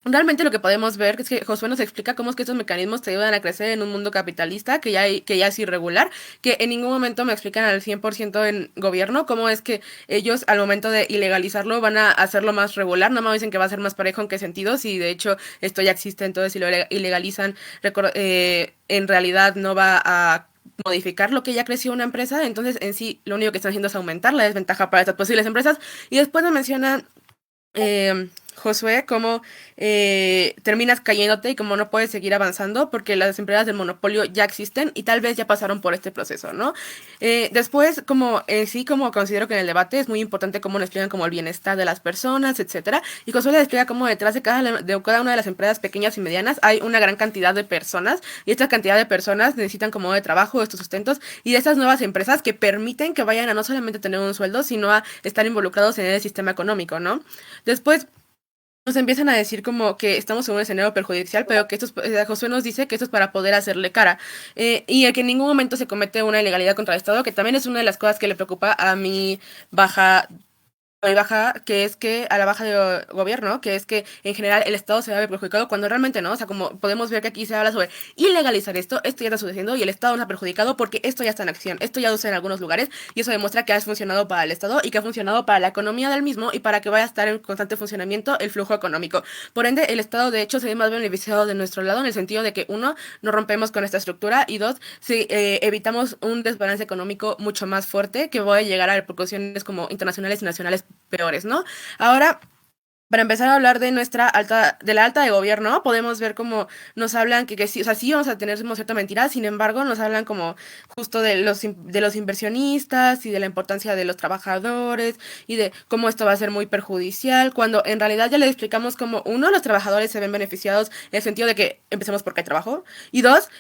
realmente lo que podemos ver es que Josué nos explica cómo es que estos mecanismos te ayudan a crecer en un mundo capitalista que ya es irregular, que en ningún momento me explican al 100% en gobierno cómo es que ellos al momento de ilegalizarlo van a hacerlo más regular. Nada más dicen que va a ser más parejo. ¿En qué sentido? Si de hecho esto ya existe, entonces si lo ilegalizan, en realidad no va a modificar lo que ya creció una empresa. Entonces en sí lo único que están haciendo es aumentar la desventaja para estas posibles empresas. Y después nos menciona Josué cómo terminas cayéndote y cómo no puedes seguir avanzando porque las empresas del monopolio ya existen y tal vez ya pasaron por este proceso, ¿no? Después, como considero que en el debate es muy importante cómo nos explican como el bienestar de las personas, etcétera, y Josué les explica cómo detrás de cada una de las empresas pequeñas y medianas hay una gran cantidad de personas, y esta cantidad de personas necesitan como de trabajo, estos sustentos, y de estas nuevas empresas que permiten que vayan a no solamente tener un sueldo, sino a estar involucrados en el sistema económico, ¿no? Después nos empiezan a decir como que estamos en un escenario perjudicial, pero que Josué nos dice que esto es para poder hacerle cara, y que en ningún momento se comete una ilegalidad contra el Estado, que también es una de las cosas que le preocupa a mi baja, que es que a la baja de gobierno, que es que en general el Estado se va a ver perjudicado cuando realmente no. O sea, como podemos ver que aquí se habla sobre ilegalizar esto ya está sucediendo y el Estado no ha perjudicado porque esto ya está en acción, esto ya usa en algunos lugares y eso demuestra que ha funcionado para el Estado y que ha funcionado para la economía del mismo y para que vaya a estar en constante funcionamiento el flujo económico. Por ende, el Estado de hecho se ve más beneficiado de nuestro lado en el sentido de que, 1, no rompemos con esta estructura y 2, evitamos un desbalance económico mucho más fuerte que va a llegar a repercusiones como internacionales y nacionales peores, ¿no? Ahora para empezar a hablar de de la alta de gobierno, podemos ver cómo nos hablan que sí, o sea, sí vamos a tener como cierta mentira, sin embargo, nos hablan como justo de los inversionistas y de la importancia de los trabajadores y de cómo esto va a ser muy perjudicial, cuando en realidad ya les explicamos cómo, uno, los trabajadores se ven beneficiados en el sentido de que empecemos porque hay trabajo, y dos,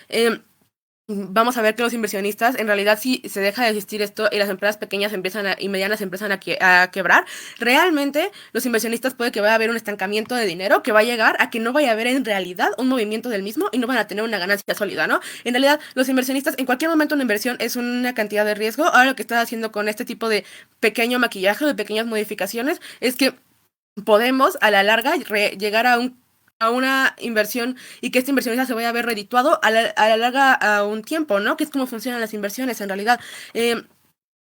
vamos a ver que los inversionistas, en realidad, si se deja de existir esto y las empresas pequeñas y medianas empiezan a quebrar, realmente los inversionistas puede que vaya a haber un estancamiento de dinero que va a llegar a que no vaya a haber en realidad un movimiento del mismo y no van a tener una ganancia sólida, ¿no? En realidad, los inversionistas, en cualquier momento una inversión es una cantidad de riesgo. Ahora lo que están haciendo con este tipo de pequeño maquillaje, de pequeñas modificaciones, es que podemos a la larga llegar a una inversión y que esta inversionista se vaya a ver redituado a la larga a un tiempo, ¿no? Que es como funcionan las inversiones en realidad.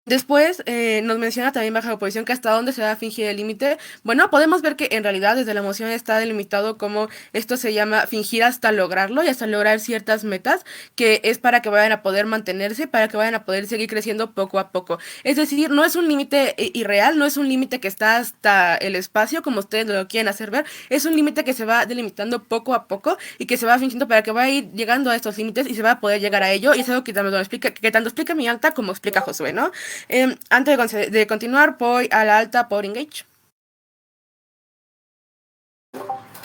Después nos menciona también bajo la oposición que hasta dónde se va a fingir el límite. Bueno, podemos ver que en realidad desde la moción está delimitado como esto se llama fingir hasta lograrlo y hasta lograr ciertas metas, que es para que vayan a poder mantenerse, para que vayan a poder seguir creciendo poco a poco. Es decir, no es un límite irreal, no es un límite que está hasta el espacio como ustedes lo quieren hacer ver, es un límite que se va delimitando poco a poco y que se va fingiendo para que vaya a ir llegando a estos límites y se va a poder llegar a ello, y es algo que tanto explica mi alta como explica Josué, ¿no? Antes de continuar, voy a la alta por Engage.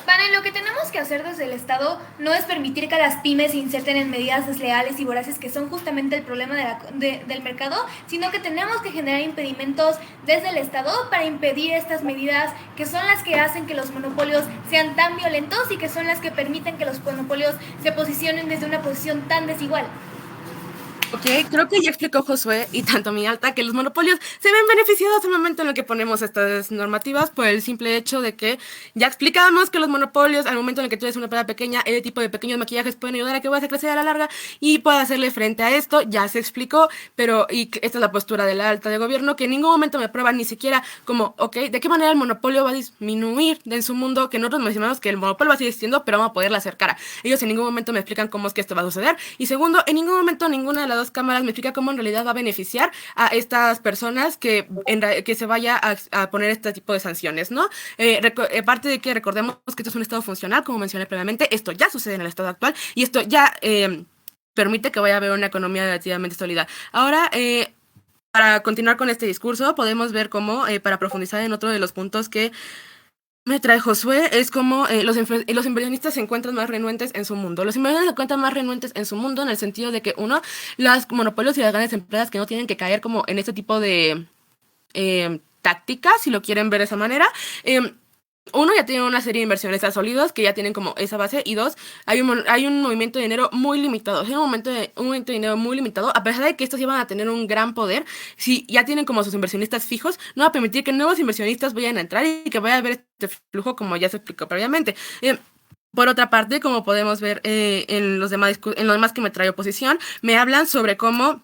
Vale, lo que tenemos que hacer desde el Estado no es permitir que las pymes se inserten en medidas desleales y voraces que son justamente el problema del mercado, sino que tenemos que generar impedimentos desde el Estado para impedir estas medidas que son las que hacen que los monopolios sean tan violentos y que son las que permiten que los monopolios se posicionen desde una posición tan desigual. Ok, creo que ya explicó Josué y tanto mi alta que los monopolios se ven beneficiados en el momento en el que ponemos estas normativas por el simple hecho de que ya explicamos que los monopolios al momento en el que tú eres una empresa pequeña, el tipo de pequeños maquillajes pueden ayudar a que vayas a crecer a la larga y puedas hacerle frente a esto, ya se explicó, pero y esta es la postura de la alta de gobierno que en ningún momento me prueban ni siquiera como, ok, ¿de qué manera el monopolio va a disminuir en su mundo? Que nosotros mencionamos que el monopolio va a seguir existiendo, pero vamos a poderle hacer cara. Ellos en ningún momento me explican cómo es que esto va a suceder y segundo, en ningún momento ninguna de las dos cámaras me explica cómo en realidad va a beneficiar a estas personas que se vaya a poner este tipo de sanciones, ¿no? Aparte de que recordemos que esto es un estado funcional, como mencioné previamente, esto ya sucede en el estado actual y esto ya permite que vaya a haber una economía relativamente sólida. Ahora, para continuar con este discurso, podemos ver cómo, para profundizar en otro de los puntos que me trae Josué, es como los inversionistas se encuentran más renuentes en su mundo. Los inversionistas se encuentran más renuentes en su mundo en el sentido de que, uno, los monopolios y las grandes empresas que no tienen que caer como en este tipo de tácticas, si lo quieren ver de esa manera, uno, ya tienen una serie de inversiones sólidos que ya tienen como esa base, y dos, hay un movimiento de dinero muy limitado. Es un movimiento de dinero muy limitado, a pesar de que estos iban a tener un gran poder, si ya tienen como sus inversionistas fijos, no va a permitir que nuevos inversionistas vayan a entrar y que vaya a haber este flujo como ya se explicó previamente. Por otra parte, como podemos ver en los demás que me trae oposición, me hablan sobre cómo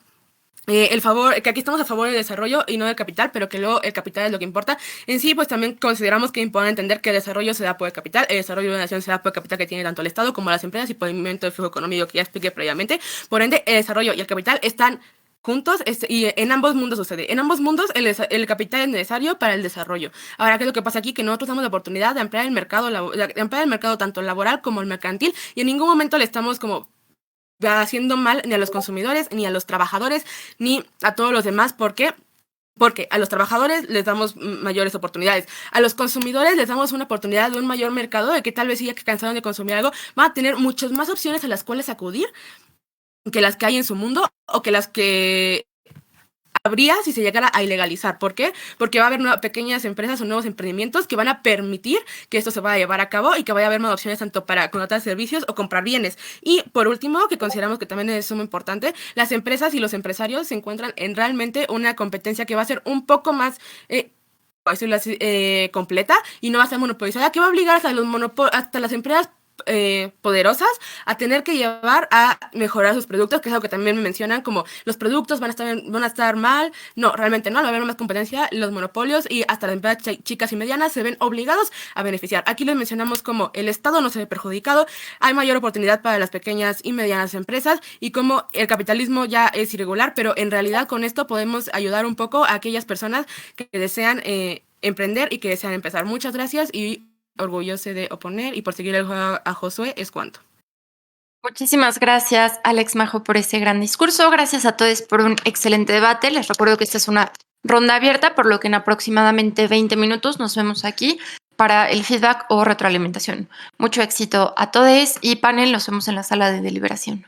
que aquí estamos a favor del desarrollo y no del capital, pero que luego el capital es lo que importa. En sí, pues también consideramos que es importante entender que el desarrollo se da por el capital, el desarrollo de una nación se da por el capital que tiene tanto el Estado como las empresas y por el movimiento del flujo económico que ya expliqué previamente. Por ende, el desarrollo y el capital están juntos y en ambos mundos sucede. En ambos mundos el capital es necesario para el desarrollo. Ahora, ¿qué es lo que pasa aquí? Que nosotros damos la oportunidad de ampliar el mercado tanto laboral como el mercantil y en ningún momento le estamos como haciendo mal ni a los consumidores, ni a los trabajadores, ni a todos los demás. ¿Por qué? Porque a los trabajadores les damos mayores oportunidades. A los consumidores les damos una oportunidad de un mayor mercado, de que tal vez si ya que cansaron de consumir algo, van a tener muchas más opciones a las cuales acudir que las que hay en su mundo o que las que habría si se llegara a ilegalizar. ¿Por qué? Porque va a haber pequeñas empresas o nuevos emprendimientos que van a permitir que esto se vaya a llevar a cabo y que vaya a haber más opciones tanto para contratar servicios o comprar bienes. Y por último, que consideramos que también es muy importante, las empresas y los empresarios se encuentran en realmente una competencia que va a ser un poco más completa y no va a ser monopolizada, que va a obligar hasta las empresas poderosas a tener que llevar a mejorar sus productos, que es algo que también me mencionan, como los productos van a estar mal. No, realmente no, va a haber más competencia, los monopolios y hasta las empresas chicas y medianas se ven obligados a beneficiar. Aquí les mencionamos como el Estado no se ve perjudicado, hay mayor oportunidad para las pequeñas y medianas empresas y como el capitalismo ya es irregular, pero en realidad con esto podemos ayudar un poco a aquellas personas que desean emprender y que desean empezar. Muchas gracias y orgulloso de oponer y por seguir el juego a Josué es cuanto. Muchísimas gracias, Alex Majo, por ese gran discurso. Gracias a todos por un excelente debate. Les recuerdo que esta es una ronda abierta, por lo que en aproximadamente 20 minutos nos vemos aquí para el feedback o retroalimentación. Mucho éxito a todos y panel, nos vemos en la sala de deliberación.